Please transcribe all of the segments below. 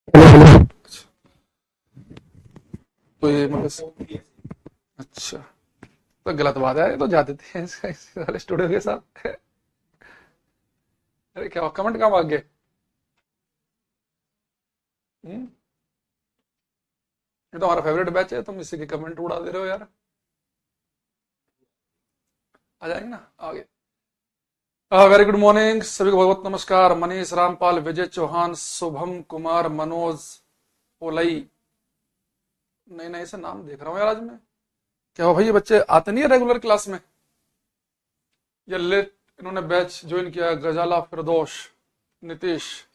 अच्छा, तो ये मतलब अच्छा, तो गलत बात है, ये तो जाते थे इस वाले स्टूडियो के साथ। अरे क्या कमेंट कहाँ भाग गए? हम्म? ये तो हमारा फेवरेट बैच है, तुम इसी के कमेंट उड़ा दे रहे हो यार। आ जाएंगे ना आगे। वेरी गुड मॉर्निंग सभी को, बहुत नमस्कार। मनीष रामपाल, विजय चौहान, शुभम कुमार, मनोज पोलई, नए नए से नाम देख रहा हूँ यार आज मैं। क्या हो भाई, ये बच्चे आते नहीं है रेगुलर क्लास में या लेट? इन्होंने बैच ज्वाइन किया। गजाला, फिरदौश, नीतीश,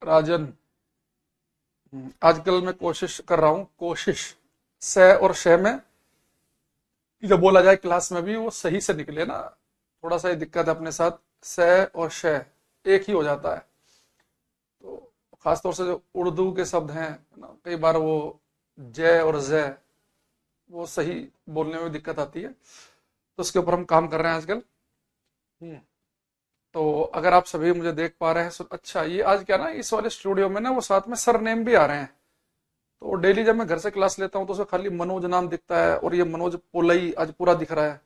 राजन। आजकल मैं कोशिश कर रहा हूँ, कोशिश से और शे में जब बोला जाए क्लास में भी वो सही से निकले ना। थोड़ा सा ये दिक्कत है अपने साथ, से और शे एक ही हो जाता है। तो खासतौर से जो उर्दू के शब्द हैं ना, कई बार वो जय और जय वो सही बोलने में दिक्कत आती है। तो उसके ऊपर हम काम कर रहे हैं आजकल। हम्म, तो अगर आप सभी मुझे देख पा रहे हैं अच्छा। ये आज क्या ना, इस वाले स्टूडियो में ना वो साथ में सर नेम भी आ रहे हैं। तो डेली जब मैं घर से क्लास लेता हूँ तो उसमें खाली मनोज नाम दिखता है, और ये मनोज पोलई आज पूरा दिख रहा है।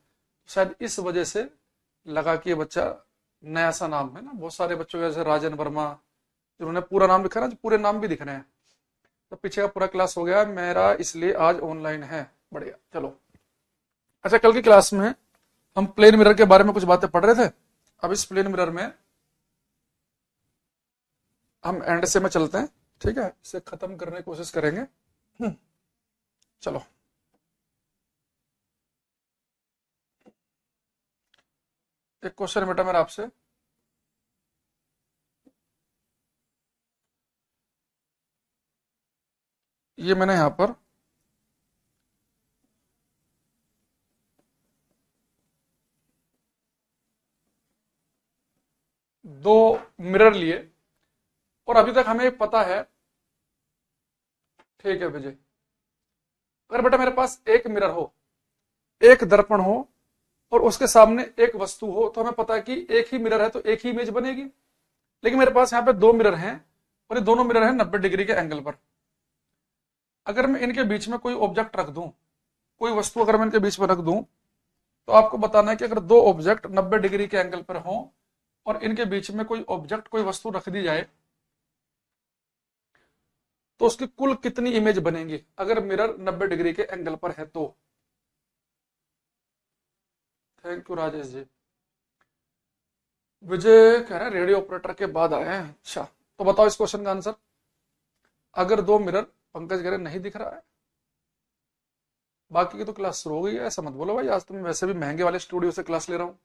शायद इस वजह से लगा कि ये बच्चा नया सा नाम है ना। बहुत सारे बच्चों जैसे राजन वर्मा, जिन्होंने पूरा नाम लिखा है ना, जो पूरे नाम भी दिख रहे हैं। तो पीछे का पूरा क्लास हो गया मेरा, इसलिए आज ऑनलाइन है। बढ़िया, चलो। अच्छा, कल की क्लास में हम प्लेन मिरर के बारे में कुछ बातें पढ़ रहे थे। अब इस प्लेन मिरर में हम एंड से में चलते हैं, ठीक है? इसे खत्म करने की कोशिश करेंगे। चलो, एक क्वेश्चन बेटा मेरा आपसे। ये मैंने यहां पर दो मिरर लिए, और अभी तक हमें पता है, ठीक है विजय, अगर बेटा मेरे पास एक मिरर हो, एक दर्पण हो, और उसके सामने एक वस्तु हो, तो हमें पता है कि एक ही मिरर है तो एक ही इमेज बनेगी। लेकिन मेरे पास यहाँ पे दो मिरर हैं, और ये दोनों मिरर हैं 90 डिग्री के एंगल पर। अगर मैं इनके बीच में कोई ऑब्जेक्ट रख दूं, कोई वस्तु अगर मैं इनके बीच में रख दूं, तो आपको बताना है कि अगर दो ऑब्जेक्ट 90 डिग्री के एंगल पर हों, और इनके बीच में कोई ऑब्जेक्ट, कोई वस्तु रख दी जाए, तो उसकी कुल कितनी इमेज बनेंगी अगर मिरर 90 डिग्री के एंगल पर है तो? Thank you Rajesh ji. विजय कह रहे हैं रेडियो ऑपरेटर के बाद आए हैं। अच्छा, तो बताओ इस क्वेश्चन का आंसर। अगर दो मिरर, पंकज कह रहे नहीं दिख रहा है। बाकी की तो क्लास शुरू हो गई है, ऐसा मत बोलो भाई, आज तो मैं वैसे भी महंगे वाले स्टूडियो से क्लास ले रहा हूँ।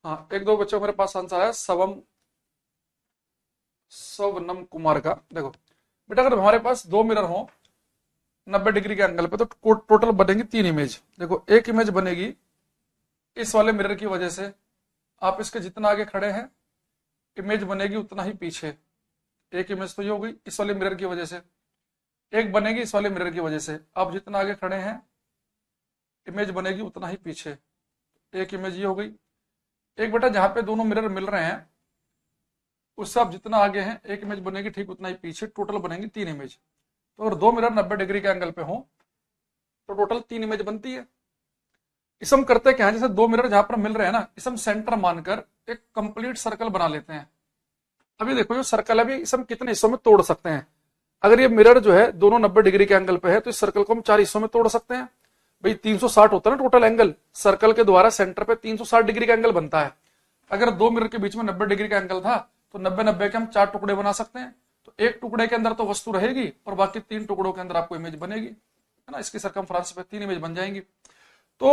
हाँ, एक दो बच्चों मेरे पास आंसर आया, सवम सवनम कुमार का। देखो बेटा, अगर हमारे पास दो मिरर हो 90 डिग्री के एंगल पे, तो टोटल बनेंगी तीन इमेज। देखो, एक इमेज बनेगी इस वाले मिरर की वजह से, आप इसके जितना आगे खड़े हैं इमेज बनेगी उतना ही पीछे। एक इमेज तो ये हो गई इस वाले मिरर की वजह से। एक बनेगी इस वाले मिरर की वजह से, आप जितना आगे खड़े हैं इमेज बनेगी उतना ही पीछे। एक इमेज ये हो गई। एक बेटा जहां पे दोनों मिरर मिल रहे हैं, उससे आप जितना आगे हैं एक इमेज बनेगी ठीक उतना ही पीछे, टोटल बनेंगी तीन इमेज। तो अगर दो मिरर 90 डिग्री के एंगल पे हो, तो टोटल तीन इमेज बनती है। इसम करते क्या है, जैसे दो मिरर जहां पर मिल रहे हैं ना, इसम सेंटर मानकर एक कंप्लीट सर्कल बना लेते हैं। अभी देखो, जो सर्कल है, अभी इसम कितने हिस्सों में तोड़ सकते हैं? अगर ये मिरर जो है दोनों 90 डिग्री के एंगल पे है, तो इस सर्कल को हम चार हिस्सों में तोड़ सकते हैं। भाई 360 होता है ना टोटल एंगल, सर्कल के द्वारा सेंटर पे 360 डिग्री का एंगल बनता है। अगर दो मिरर के बीच में 90 डिग्री का एंगल था, तो 90-90 के हम चार टुकड़े बना सकते हैं। तो एक टुकड़े के अंदर तो वस्तु रहेगी, और बाकी तीन टुकड़ों के अंदर आपको इमेज बनेगी, है ना? इसकी सरकमफ्रेंस पे तीन इमेज बन जाएंगी। तो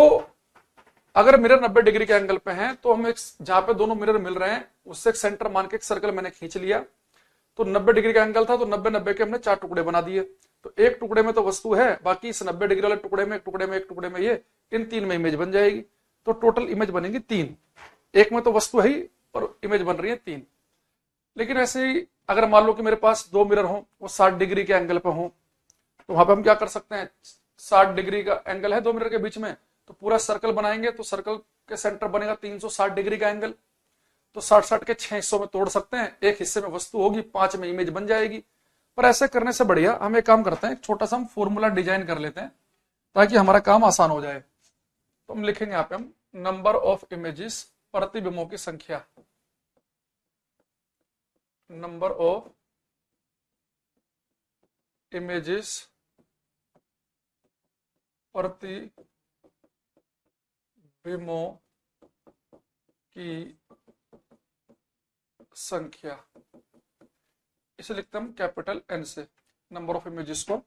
अगर मिरर 90 डिग्री के एंगल पे हैं, तो हम एक जहां पे दोनों मिरर मिल रहे हैं उससे एक सेंटर मान के एक सर्कल मैंने खींच लिया। तो 90 डिग्री का एंगल था, तो 90-90 के हमने चार टुकड़े बना दिए। तो एक टुकड़े में तो वस्तु है, बाकी इस 90 डिग्री वाले टुकड़े में, एक टुकड़े में, एक टुकड़े में ये, इन तीन में इमेज बन जाएगी। तो टोटल इमेज बनेगी तीन। एक में तो वस्तु है ही, और इमेज बन रही है तीन। लेकिन ऐसे ही अगर मान लो कि मेरे पास दो मिरर हो, वो 60 डिग्री के एंगल पे हो, तो वहां पे हम क्या कर सकते हैं? 60 डिग्री का एंगल है दो मिरर के बीच में, तो पूरा सर्कल बनाएंगे, तो सर्कल के सेंटर बनेगा 360 डिग्री का एंगल। तो 60-60 के 6 हिस्सों में तोड़ सकते हैं, एक हिस्से में वस्तु होगी, 5 में इमेज बन जाएगी। पर ऐसे करने से बढ़िया हम एक काम करते हैं, एक छोटा सा हम फॉर्मूला डिजाइन कर लेते हैं ताकि हमारा काम आसान हो जाए। तो हम लिखेंगे यहाँ पे हम नंबर ऑफ इमेजेस, प्रतिबिंबों की संख्या, नंबर ऑफ इमेजेस प्रतिबिंबों की संख्या, इसे लिखते हम कैपिटल एन से, नंबर ऑफ इमेजेस को।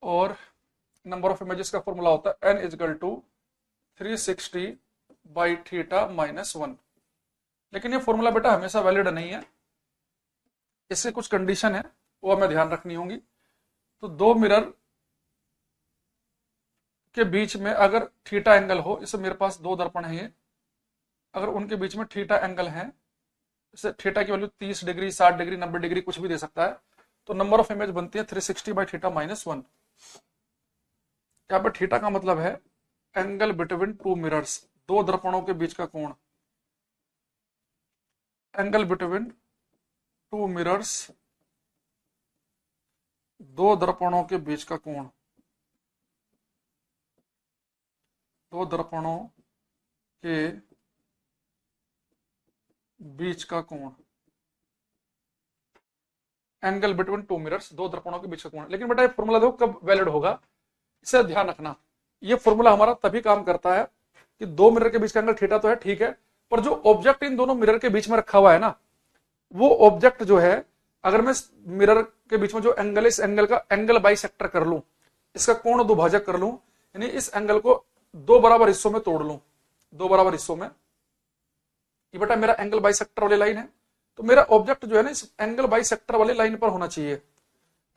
और नंबर ऑफ इमेजेस का फॉर्मूला होता है n equal to 360 by theta minus 1। लेकिन ये फॉर्मूला बेटा हमेशा वैलिड नहीं है, इससे कुछ कंडीशन है वो हमें ध्यान रखनी होगी। तो दो मिरर के बीच में अगर थीटा एंगल हो, इसे मेरे पास दो दर्पण है ये, अगर उनके बीच में थीटा एंगल है, जैसे थीटा की वैल्यू 30 डिग्री, 60 डिग्री, 90 डिग्री कुछ भी दे सकता है, तो नंबर ऑफ इमेज बनती है 360 बाई थीटा माइनस 1। यहाँ पर थीटा का मतलब है एंगल बिटवीन टू मिरर्स, दो दर्पणों के बीच का कोण, एंगल बिटवीन टू मिरर्स, दो दर्पणों के बीच का कोण, दो दर्पणों के बीच का कोण, एंगल बिटवीन टू मिरर्स, दो दर्पणों के बीच का कोण। लेकिन बेटा ये फॉर्मूला देखो कब वैलिड होगा, इसे ध्यान रखना। ये फॉर्मूला हमारा तभी काम करता है कि दो मिरर के बीच का एंगल थीटा तो है, ठीक है, पर जो ऑब्जेक्ट इन दोनों मिरर के बीच में रखा हुआ है ना, वो ऑब्जेक्ट जो है, अगर मैं मिरर के बीच में जो एंगल है, इस एंगल का एंगल बाइसेक्टर कर लूं, इसका कोण दुभाजक कर लूं, यानी इस एंगल को दो बराबर हिस्सों में तोड़ लूं, दो बराबर हिस्सों में, ये बेटा मेरा एंगल बाइसेक्टर वाली लाइन है, तो मेरा ऑब्जेक्ट जो है ना इस एंगल बाइसेक्टर वाली लाइन पर होना चाहिए,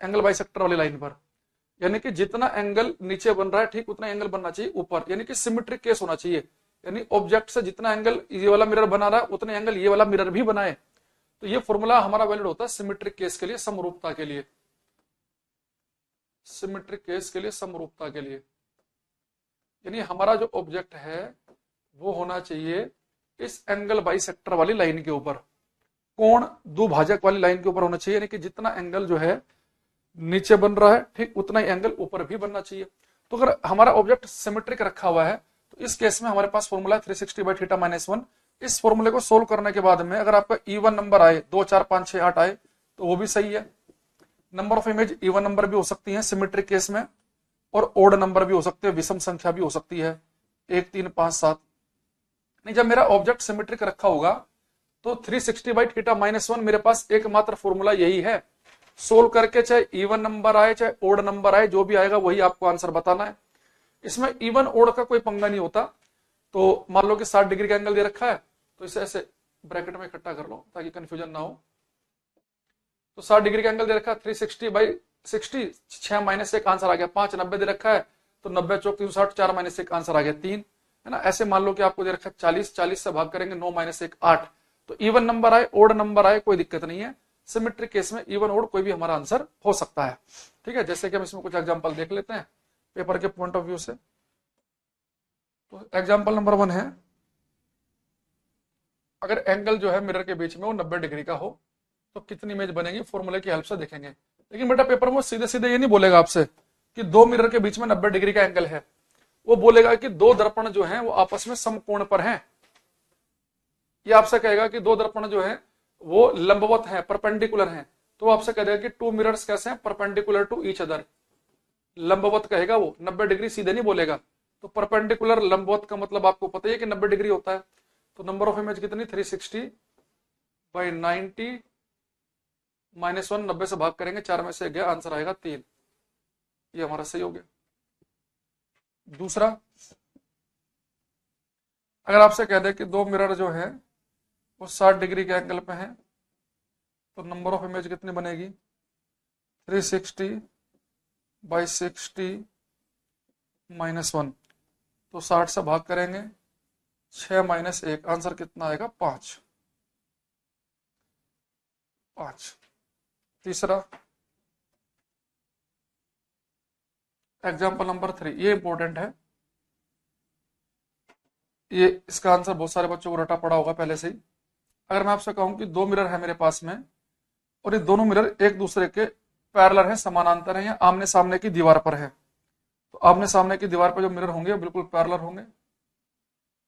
एंगल बाइसेक्टर वाली लाइन पर, यानी कि जितना एंगल नीचे बन रहा है ठीक उतना एंगल बनना चाहिए ऊपर, यानी कि सिमेट्रिक केस होना चाहिए, यानी ऑब्जेक्ट से जितना एंगल ये वाला मिरर बना रहा है उतने एंगल ये वाला मिरर भी बनाए। तो ये फॉर्मूला हमारा वैलिड होता है सिमेट्रिक केस के लिए, समरूपता के लिए, सिमेट्रिक केस के लिए, समरूपता के लिए, यानी हमारा जो ऑब्जेक्ट है वो होना चाहिए इस एंगल बाइसेक्टर वाली लाइन के ऊपर, कोण दुभाजक वाली लाइन के ऊपर होना चाहिए, यानी कि जितना एंगल जो है नीचे बन रहा है ठीक उतना ही एंगल ऊपर भी बनना चाहिए। तो अगर हमारा ऑब्जेक्ट सिमेट्रिक रखा हुआ है तो इस केस में हमारे पास फॉर्मूला 360 बाई थीटा माइनस 1। इस फॉर्मूले को सोल्व करने के बाद में अगर आपका इवन नंबर आए, 2 4 5 6 8 आए तो वो भी सही है। Number of image even number भी हो सकती है सिमेट्रिक केस में, और ओड नंबर भी हो सकते हैं, विषम संख्या भी हो सकती है, 1 3 5 7। नहीं, जब मेरा ऑब्जेक्ट सिमेट्रिक रखा होगा तो 360 बाई थीटा माइनस 1 मेरे पास एकमात्र फॉर्मूला यही है, सोल्व करके चाहे इवन नंबर आए चाहे ओड नंबर आए, जो भी आएगा वही आपको आंसर बताना है। इसमें इवन ओड का कोई पंगा नहीं होता। तो मान लो कि 60 डिग्री का एंगल दे रखा है तो इसे ऐसे ब्रैकेट में इकट्ठा कर लो ताकि कंफ्यूजन ना हो। तो 60 डिग्री का एंगल दे रखा है 360 बाई 60, 6 माइनस 1 आंसर आ गया 5, 90 दे रखा है तो 90 चौक 360, 4 माइनस 1 आंसर आ गया 3, है ना। ऐसे मान लो कि आपको दे रखा है 40, 40 से भाग करेंगे 9 माइनस 1 8। तो इवन नंबर आए ओड नंबर आए कोई दिक्कत नहीं है, सिमेट्रिक केस में इवन ओड कोई भी हमारा आंसर हो सकता है, ठीक है। जैसे कि हम इसमें कुछ एग्जांपल देख लेते हैं पेपर के पॉइंट ऑफ व्यू से। तो एग्जांपल नंबर 1 है, अगर एंगल जो है मिरर के बीच में वो 90 डिग्री का हो तो कितनी इमेज बनेगी, फॉर्मूले की हेल्प से देखेंगे। लेकिन बेटा पेपर में सीधे सीधे ये नहीं बोलेगा आपसे कि दो मिरर के बीच में 90 डिग्री का एंगल है, वो बोलेगा कि दो दर्पण जो हैं वो आपस में समकोण पर हैं। ये आपसे कहेगा कि दो दर्पण जो है वो लंबवत हैं, परपेंडिकुलर हैं, तो आपसे कह देगा कि टू मिरर्स कैसे हैं, परपेंडिकुलर टू ईच अदर, लंबवत कहेगा वो, 90 डिग्री सीधे नहीं बोलेगा। तो परपेंडिकुलर लंबवत का मतलब आपको पता ही है कि 90 डिग्री होता है। तो नंबर ऑफ इमेज कितनी, 360 बाई 90 माइनस 1, 90 से भाग करेंगे 4 में से गया, आंसर आएगा 3। ये हमारा सही हो गया। दूसरा, अगर आपसे कह दे कि दो मिरर जो है वो 60 डिग्री के एंगल पे हैं तो नंबर ऑफ इमेज कितनी बनेगी, 360 बाई 60 माइनस 1, तो 60 से भाग करेंगे 6 माइनस 1, आंसर कितना आएगा 5। तीसरा एग्जाम्पल नंबर 3, ये इंपॉर्टेंट है। ये इसका आंसर बहुत सारे बच्चों को रटा पड़ा होगा पहले से ही। अगर मैं आपसे कहूं कि दो मिरर है मेरे पास में और ये दोनों मिरर एक दूसरे के पैरेलल है, समानांतर है या आमने सामने की दीवार पर है, तो आमने सामने की दीवार पर जो मिरर होंगे वो बिल्कुल पैरेलल होंगे।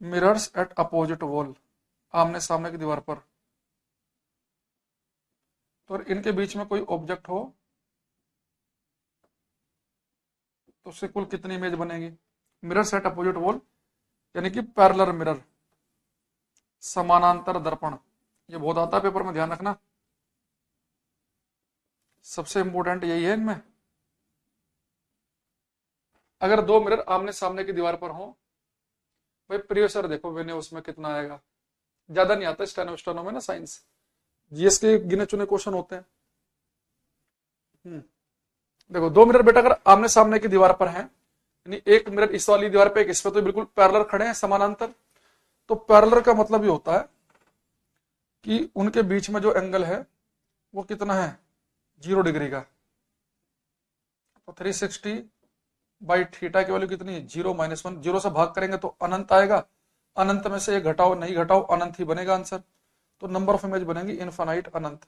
मिरर्स एट अपोजिट वॉल, आमने सामने की दीवार पर, तो इनके बीच में कोई ऑब्जेक्ट हो तो उससे कुल कितनी इमेज बनेगी? मिरर्स एट अपोजिट वॉल यानी कि पैरेलल मिरर, समानांतर दर्पण, ये बहुत आता है पेपर में, ध्यान रखना, सबसे इंपॉर्टेंट यही है इनमें। अगर दो मिरर आमने सामने की दीवार पर हो, भाई प्रियोसर देखो मैंने उसमें कितना आएगा, ज्यादा नहीं आता स्टेनो में ना, साइंस जीएस के गिने चुने क्वेश्चन होते हैं। देखो दो मिरर बेटा अगर आमने सामने की दीवार पर हैं, यानी एक मिरर इस वाली दीवार पे एक इस पे, तो बिल्कुल पैरेलल खड़े हैं, समानांतर। तो पैरेलल का मतलब ये होता है कि उनके बीच में जो एंगल है वो कितना है? 0 डिग्री का। तो 360 बाई थीटा की वैल्यू कितनी है? 0 - 1, 0 से भाग करेंगे तो अनंत आएगा, अनंत में से ये घटाओ, नहीं घटाओ, अनंत ही बनेगा आंसर। तो नंबर ऑफ इमेज बनेगी इनफाइनाइट, अनंत।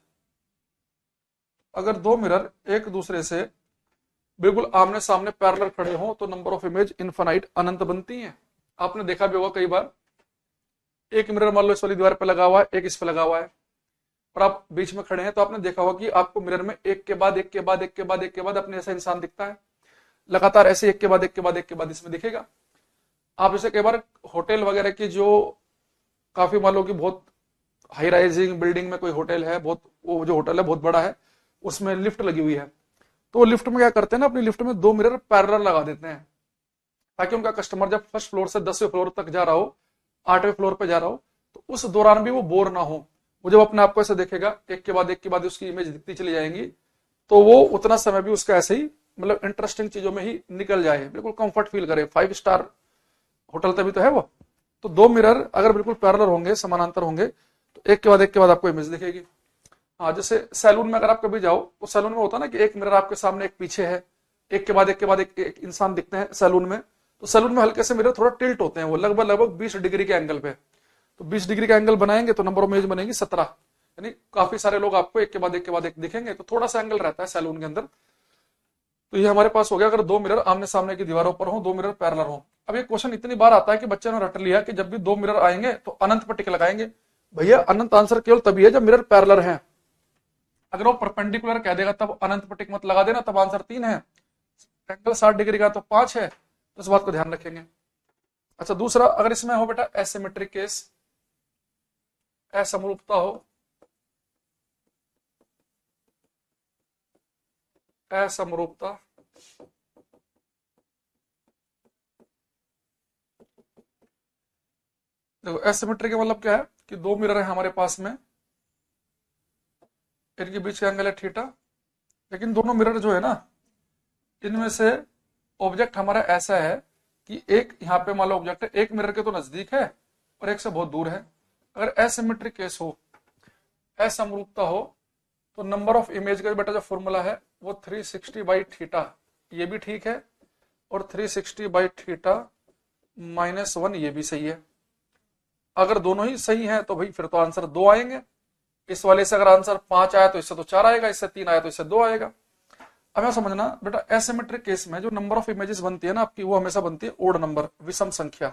अगर दो मिरर एक दूसरे से बिल्कुल आमने सामने पैरेलल खड़े हो तो नंबर ऑफ इमेज इनफाइनाइट, अनंत बनती हैं। आपने देखा भी होगा कई बार, एक मिरर मान लो इस वाली दीवार पे लगा हुआ है, एक इस पे लगा हुआ है, और आप बीच में खड़े हैं, तो आपने देखा होगा कि आपको मिरर में एक के बाद एक के बाद एक के बाद एक के बाद अपने जैसा इंसान दिखता है, लगातार ऐसे एक के बाद एक के बाद एक के बाद इसमें दिखेगा। आप जैसे कई बार होटल वगैरह की जो काफी मान लो कि बहुत हाई राइजिंग बिल्डिंग में कोई होटल है, बहुत वो जो होटल है बहुत बड़ा है, उसमें लिफ्ट लगी हुई है, तो लिफ्ट में क्या करते हैं ना, अपनी लिफ्ट में दो मिरर पैरेलल लगा देते हैं, ताकि उनका कस्टमर जब फर्स्ट फ्लोर से 10वें फ्लोर तक जा रहा हो, 8वें फ्लोर पे जा रहा हो, तो उस दौरान भी वो बोर ना हो। वो जब अपने आप को ऐसे देखेगा, एक के बाद एक के बाद उसकी इमेज दिखती चली जाएंगी, तो वो उतना समय भी उसका ऐसे ही मतलब इंटरेस्टिंग चीजों में ही निकल जाए, बिल्कुल कंफर्ट फील करे। 5 स्टार होटल तभी तो है वो। तो दो मिरर अगर बिल्कुल पैरेलल होंगे, समानांतर होंगे, तो एक के बाद एक के बाद आपको इमेज दिखेगी। हाँ, जैसे सैलून में अगर आप कभी जाओ तो सैलून में होता है ना कि एक मिरर आपके सामने एक पीछे है, एक के बाद एक के बाद एक इंसान दिखते हैं सैलून में। तो सैलून में हल्के से मिरर थोड़ा टिल्ट होते हैं, वो लगभग 20 डिग्री के एंगल पे। तो 20 डिग्री का एंगल बनाएंगे तो नंबर ऑफ इमेज बनेगी 17, यानी काफी सारे लोग आपको एक के बाद एक के बाद एक दिखेंगे। तो थोड़ा सा एंगल रहता है सैलून के अंदर। तो ये हमारे पास हो गया, अगर दो मिरर आमने सामने की दीवारों पर हो, दो मिरर पैरेलल हो। अब ये क्वेश्चन इतनी बार आता है कि बच्चे ने रट लिया कि जब भी दो मिरर आएंगे तो अनंत पर टिक लगाएंगे। भैया अनंत आंसर केवल तभी है जब मिरर पैरेलल है। अगर वो परपेंडिकुलर कह देगा तब अनंत पर टिक मत लगा देना, तब आंसर 3 है। एंगल 60 डिग्री का तो 5 है, तो इस बात को ध्यान रखेंगे। अच्छा दूसरा, अगर इसमें हो बेटा एसिमेट्रिक केस, असमरूपता हो, असमरूपता, देखो एसिमेट्रिक का मतलब क्या है कि दो मिरर है हमारे पास में, इनके बीच का एंगल है थीटा, लेकिन दोनों मिरर जो है ना, इनमें से ऑब्जेक्ट हमारा ऐसा है कि एक यहाँ पे मान लो ऑब्जेक्ट है, एक मिरर के तो नजदीक है और एक से बहुत दूर है। अगर एसिमेट्रिक केस हो, असमरूपता हो, तो नंबर ऑफ इमेज का बेटा जो फॉर्मूला है वो 360 बाई थीटा, ये भी ठीक है, और 360 बाई थीटा -1 ये भी सही है। अगर दोनों ही सही हैं तो भाई फिर तो आंसर 2 आएंगे। इस वाले से अगर आंसर 5 आया तो इससे तो 4 आएगा, इससे 3 आया तो इससे 2 आएगा। अब यहां समझना बेटा, एसिमेट्रिक केस में जो नंबर ऑफ इमेजेस बनती है ना आपकी, वो हमेशा बनती है ओड नंबर, विषम संख्या।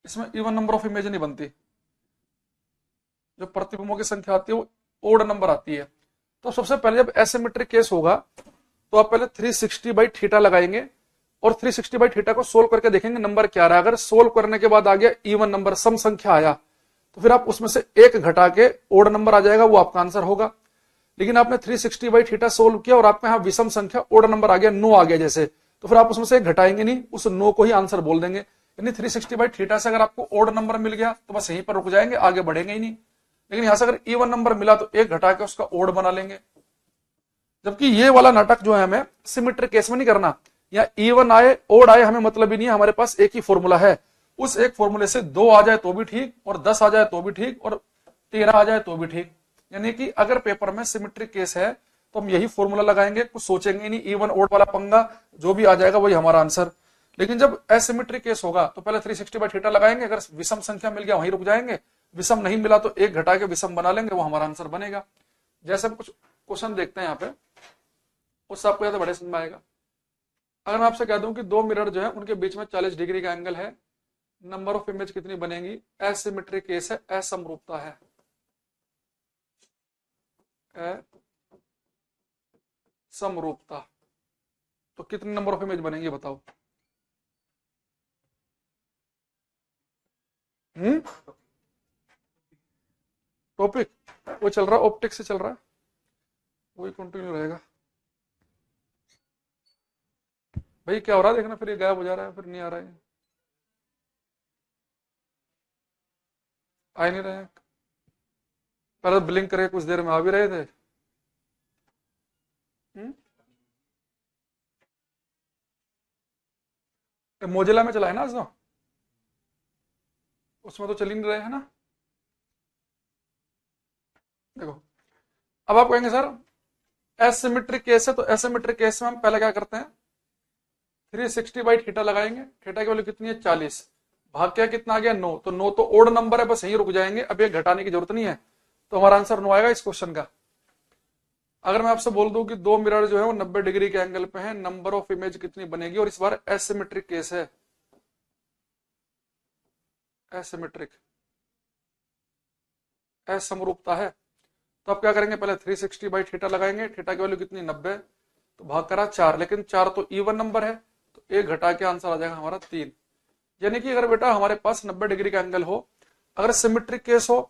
इसमें इवन नंबर ऑफ इमेज नहीं बनती, जो प्रतिबिंबों की संख्या आती है वो ओड नंबर आती है। तो सबसे पहले जब एसिमेट्रिक केस होगा तो आप पहले 360 बाई थीटा लगाएंगे और 360 बाई थीटा को सोल्व करके देखेंगे नंबर क्या रहा है। अगर सोल्व करने के बाद आ गया इवन नंबर, सम संख्या आया, तो फिर आप उसमें से एक घटा के ओड नंबर आ जाएगा, वो आपका आंसर होगा। लेकिन आपने 360 बाई थीटा सोल्व किया और आपका यहाँ विषम संख्या ओड नंबर आ गया, 9 आ गया जैसे, तो फिर आप उसमें से एक घटाएंगे नहीं, उस 9 को ही आंसर बोल देंगे। यानी 360 बाई थीटा से अगर आपको ओड नंबर मिल गया तो बस यहीं पर रुक जाएंगे, आगे बढ़ेंगे ही नहीं। लेकिन यहां से अगर इवन नंबर मिला तो एक घटा के उसका ओड बना लेंगे। जबकि ये वाला नाटक जो है हमें सिमेट्रिक केस में नहीं करना, या इवन आए ओड आए हमें मतलब ही नहीं है, हमारे पास एक ही फॉर्मूला है। उस एक फॉर्मूले से 2 आ जाए तो भी ठीक, और 10 आ जाए तो भी ठीक, और 13 आ जाए तो भी ठीक। यानी कि अगर पेपर में सिमेट्रिक केस है तो हम यही फॉर्मूला लगाएंगे, कुछ सोचेंगे नहीं, इवन ओड वाला पंगा जो भी आ जाएगा वही हमारा आंसर। लेकिन जब एसिमेट्री केस होगा तो पहले 360 बाई थीटा लगाएंगे, अगर विषम संख्या मिल गया वहीं रुक जाएंगे, विषम नहीं मिला तो एक घटा के विषम बना लेंगे, वो हमारा आंसर बनेगा। जैसे हम कुछ क्वेश्चन देखते हैं यहाँ पे, उससे आपको ज्यादा बड़े समझ में आएगा। अगर मैं आपसे कह दूं कि दो मिरर जो है उनके बीच में 40 डिग्री का एंगल है, नंबर ऑफ इमेज कितनी बनेगी? एसिमेट्री केस है, असमरूपता है, समरूपता, तो कितने नंबर ऑफ इमेज बनेंगे बताओ? टॉपिक वो चल रहा है, ऑप्टिक्स से चल रहा है, वही कंटिन्यू रहेगा। भाई क्या हो रहा है देखना, फिर ये गायब हो जा रहा है, फिर नहीं आ रहा है, आ नहीं रहे हैं। पहले ब्लिंक करके कुछ देर में आ भी रहे थे। मोजिला में चला है ना आज तो, उसमें तो चल ही नहीं रहे हैं ना। देखो अब आप कहेंगे सर एसिमेट्रिक केस है, तो एसिमेट्रिक केस में हम पहले क्या करते हैं, 360 बाई थीटा लगाएंगे, थीटा की वैल्यू कितनी है 40, भाग क्या कितना आ गया 9, तो 9 तो ओड नंबर है, बस यहीं रुक जाएंगे, अब ये घटाने की जरूरत नहीं है, तो हमारा आंसर 9 आएगा इस क्वेश्चन का। अगर मैं आपसे बोल दूं कि दो मिरर जो है वो 90 डिग्री के एंगल पे हैं, नंबर ऑफ इमेज कितनी बनेगी, और इस बार एसिमेट्रिक केस है, एसिमेट्रिक, असमरूपता है, तो आप क्या करेंगे, पहले 360 बाई थीटा लगाएंगे, थीटा की वैल्यू कितनी 90, तो भाग करा 4, लेकिन 4 तो इवन नंबर है, तो एक घटा के आंसर आ जाएगा हमारा 3। यानी कि अगर बेटा हमारे पास 90 डिग्री का एंगल हो, अगर सिमेट्रिक केस हो,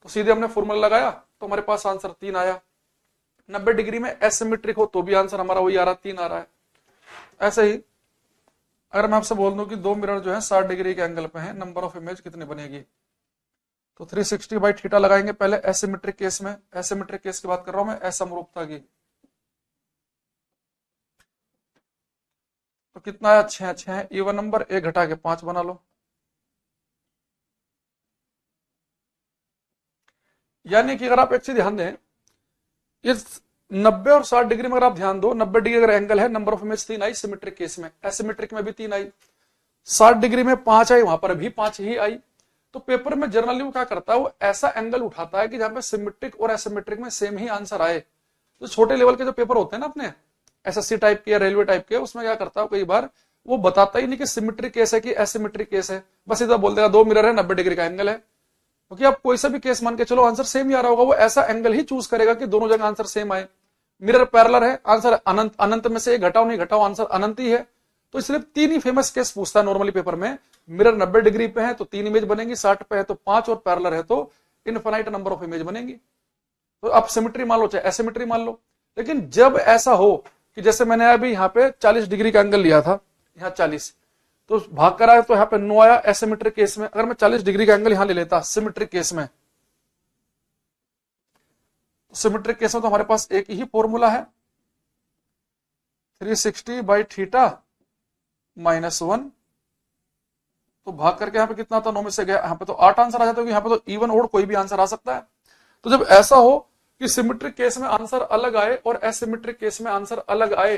तो सीधे हमने फॉर्मूला लगाया तो हमारे पास आंसर 3 आया। 90 डिग्री में एसिमेट्रिक हो तो भी आंसर हमारा वही आ रहा, 3 आ रहा है। ऐसे ही अगर मैं आपसे बोल दूं कि दो मिरर जो है 60 डिग्री के एंगल पे हैं, नंबर ऑफ इमेज कितनी बनेगी, तो 360 बाई थीटा लगाएंगे पहले एसिमेट्रिक केस में, एसिमेट्रिक केस की बात कर रहा हूं मैं, असमरूपता की, तो कितना है 6, 6 इवन नंबर, एक घटा के 5 बना लो। यानी कि अगर आप एक चीज ध्यान दें, इस 90 और 60 डिग्री में अगर आप ध्यान दो, 90 डिग्री अगर एंगल है, number of image 3 I symmetric case में, एसिमेट्रिक में भी 3 आई, 60 डिग्री में 5 आई, वहां पर भी 5 ही आई। तो पेपर में जनरली वो क्या करता है, वो ऐसा एंगल उठाता है कि जहां पे सिमेट्रिक और एसिमेट्रिक में सेम ही आंसर आए। तो छोटे लेवल के जो पेपर होते हैं ना अपने एसएससी टाइप के या रेलवे टाइप के, उसमें क्या करता है कई बार वो बताता ही नहीं कि सिमेट्रिक केस है कि एसिमेट्रिक केस है, बस इधर बोल देगा दो मिरर है 90 डिग्री का एंगल है, क्योंकि आप कोई सा भी केस मान के चलो आंसर सेम ही आ रहा होगा, वो ऐसा एंगल ही चूज करेगा कि दोनों जगह आंसर सेम आए। मिरर पैरेलल है, आंसर अनंत, अनंत में से घटाओ नहीं घटाओ आंसर अनंत ही है। तो इसलिए 3 ही फेमस केस पूछता है नॉर्मली पेपर में, मिरर 90 डिग्री पे है तो 3 इमेज बनेगी, 60 पे है तो 5, और पैरेलल है तो इनफाइनाइट नंबर ऑफ इमेज बनेगी। तो आप सिमेट्री मान लो चाहे एसिमेट्री मान लो, लेकिन जब ऐसा हो कि जैसे मैंने अभी यहाँ पे 40 डिग्री का एंगल लिया था, यहाँ 40, तो भाग करा है तो यहाँ पे 9 आया एसिमेट्रिक केस में। अगर मैं 40 डिग्री का एंगल यहां ले लेता सिमेट्रिक केस में, सिमेट्रिक केस में तो हमारे पास एक ही फॉर्मूला है, 360 बाई थीटा -1, तो भाग करके यहाँ पे कितना था 9 में से गया, यहाँ पे तो 8 आंसर आ जाता है, यहाँ पे तो इवन और कोई भी आंसर आ सकता है। तो जब ऐसा हो कि सिमेट्रिक केस में आंसर अलग आए और एसिमेट्रिक केस में आंसर अलग आए,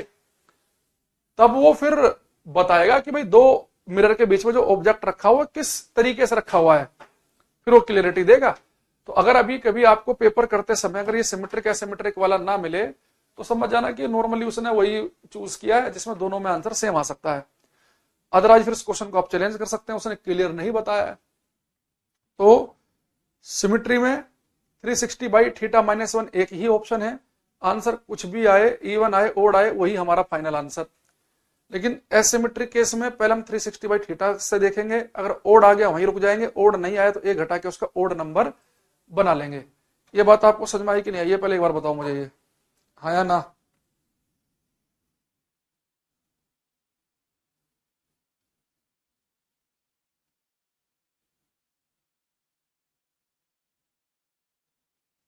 तब वो फिर बताएगा कि भाई दो मिरर के बीच में जो ऑब्जेक्ट रखा हुआ किस तरीके से रखा हुआ है, फिर वो क्लियरिटी देगा। तो अगर अभी कभी आपको पेपर करते समय अगर ये सिमेट्रिक एसिमेट्रिक वाला ना मिले, तो समझ जाना कि नॉर्मली उसने वही चूज किया है जिसमें दोनों में आंसर सेम आ सकता है। अदरवाइज फिर इस क्वेश्चन को आप चैलेंज कर सकते हैं, उसने क्लियर नहीं बताया है। तो सिमेट्री में 360 बाई थीटा -1 एक ही ऑप्शन है, आंसर कुछ भी आए, इवन आए ओड आए, वही हमारा फाइनल आंसर। लेकिन एसिमेट्रिक केस में पहले हम 360 बाई थीटा से देखेंगे, अगर ओड आ गया वहीं रुक जाएंगे, ओड नहीं आया तो एक घटा के उसका ओड नंबर बना लेंगे। ये बात आपको समझ में आई कि नहीं आई, ये पहले एक बार बताओ मुझे, ये हाँ या ना?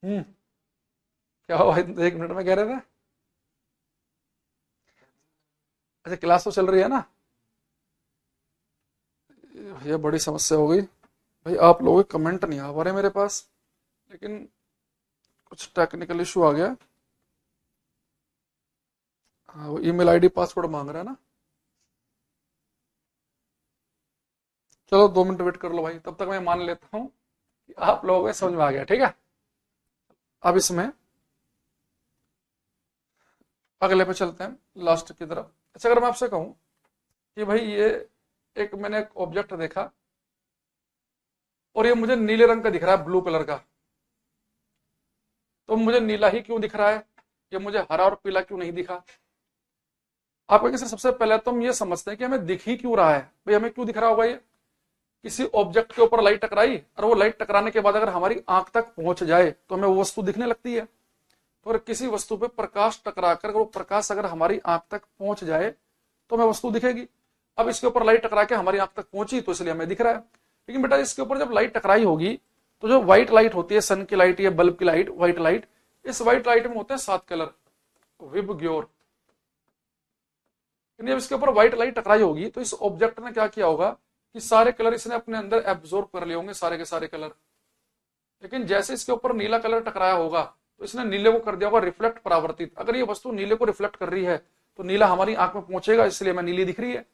क्या हुआ, 1 मिनट में कह रहे थे? अच्छा क्लास तो चल रही है ना? ये बड़ी समस्या हो गई भाई, आप लोगों के कमेंट नहीं आ पा रहे मेरे पास, लेकिन कुछ टेक्निकल इशू आ गया। हाँ वो ईमेल आईडी पासवर्ड मांग रहा है ना। चलो 2 मिनट वेट कर लो भाई, तब तक मैं मान लेता हूं कि आप लोगों को समझ में आ गया। ठीक है, अब इसमें अगले पे चलते हैं, लास्ट की तरफ। अच्छा, अगर मैं आपसे कहूं कि भाई ये एक मैंने एक ऑब्जेक्ट देखा और ये मुझे नीले रंग का दिख रहा है, ब्लू कलर का, तो मुझे नीला ही क्यों दिख रहा है, ये मुझे हरा और पीला क्यों नहीं दिखा? आप कहेंगे सर सबसे पहले तो हम ये समझते हैं कि हमें दिख ही क्यों रहा है। भाई हमें क्यों दिख रहा होगा? ये किसी ऑब्जेक्ट के ऊपर लाइट टकराई और वो लाइट टकराने के बाद अगर हमारी आंख तक पहुंच जाए तो हमें वो वस्तु दिखने लगती है। तो अगर किसी वस्तु पे प्रकाश टकराकर वो प्रकाश अगर हमारी आंख तक पहुंच जाए तो हमें वस्तु दिखेगी। अब इसके ऊपर लाइट टकरा के हमारी आंख तक पहुंची तो इसलिए हमें दिख रहा है। लेकिन बेटा इसके ऊपर जब लाइट टकराई होगी तो जो व्हाइट लाइट होती है, सन की लाइट या बल्ब की लाइट, व्हाइट लाइट, इस व्हाइट लाइट में होते हैं 7 कलर, विबग्योर। जब इसके ऊपर व्हाइट लाइट टकराई होगी तो इस ऑब्जेक्ट ने क्या किया होगा कि सारे कलर इसने अपने अंदर एब्जॉर्ब कर लिए होंगे, सारे के सारे कलर। लेकिन जैसे इसके ऊपर नीला कलर टकराया होगा तो इसने नीले को कर दिया होगा रिफ्लेक्ट, परावर्तित। अगर ये वस्तु नीले को रिफ्लेक्ट कर रही है तो नीला हमारी आंख में पहुंचेगा, इसलिए हमें नीली दिख रही है।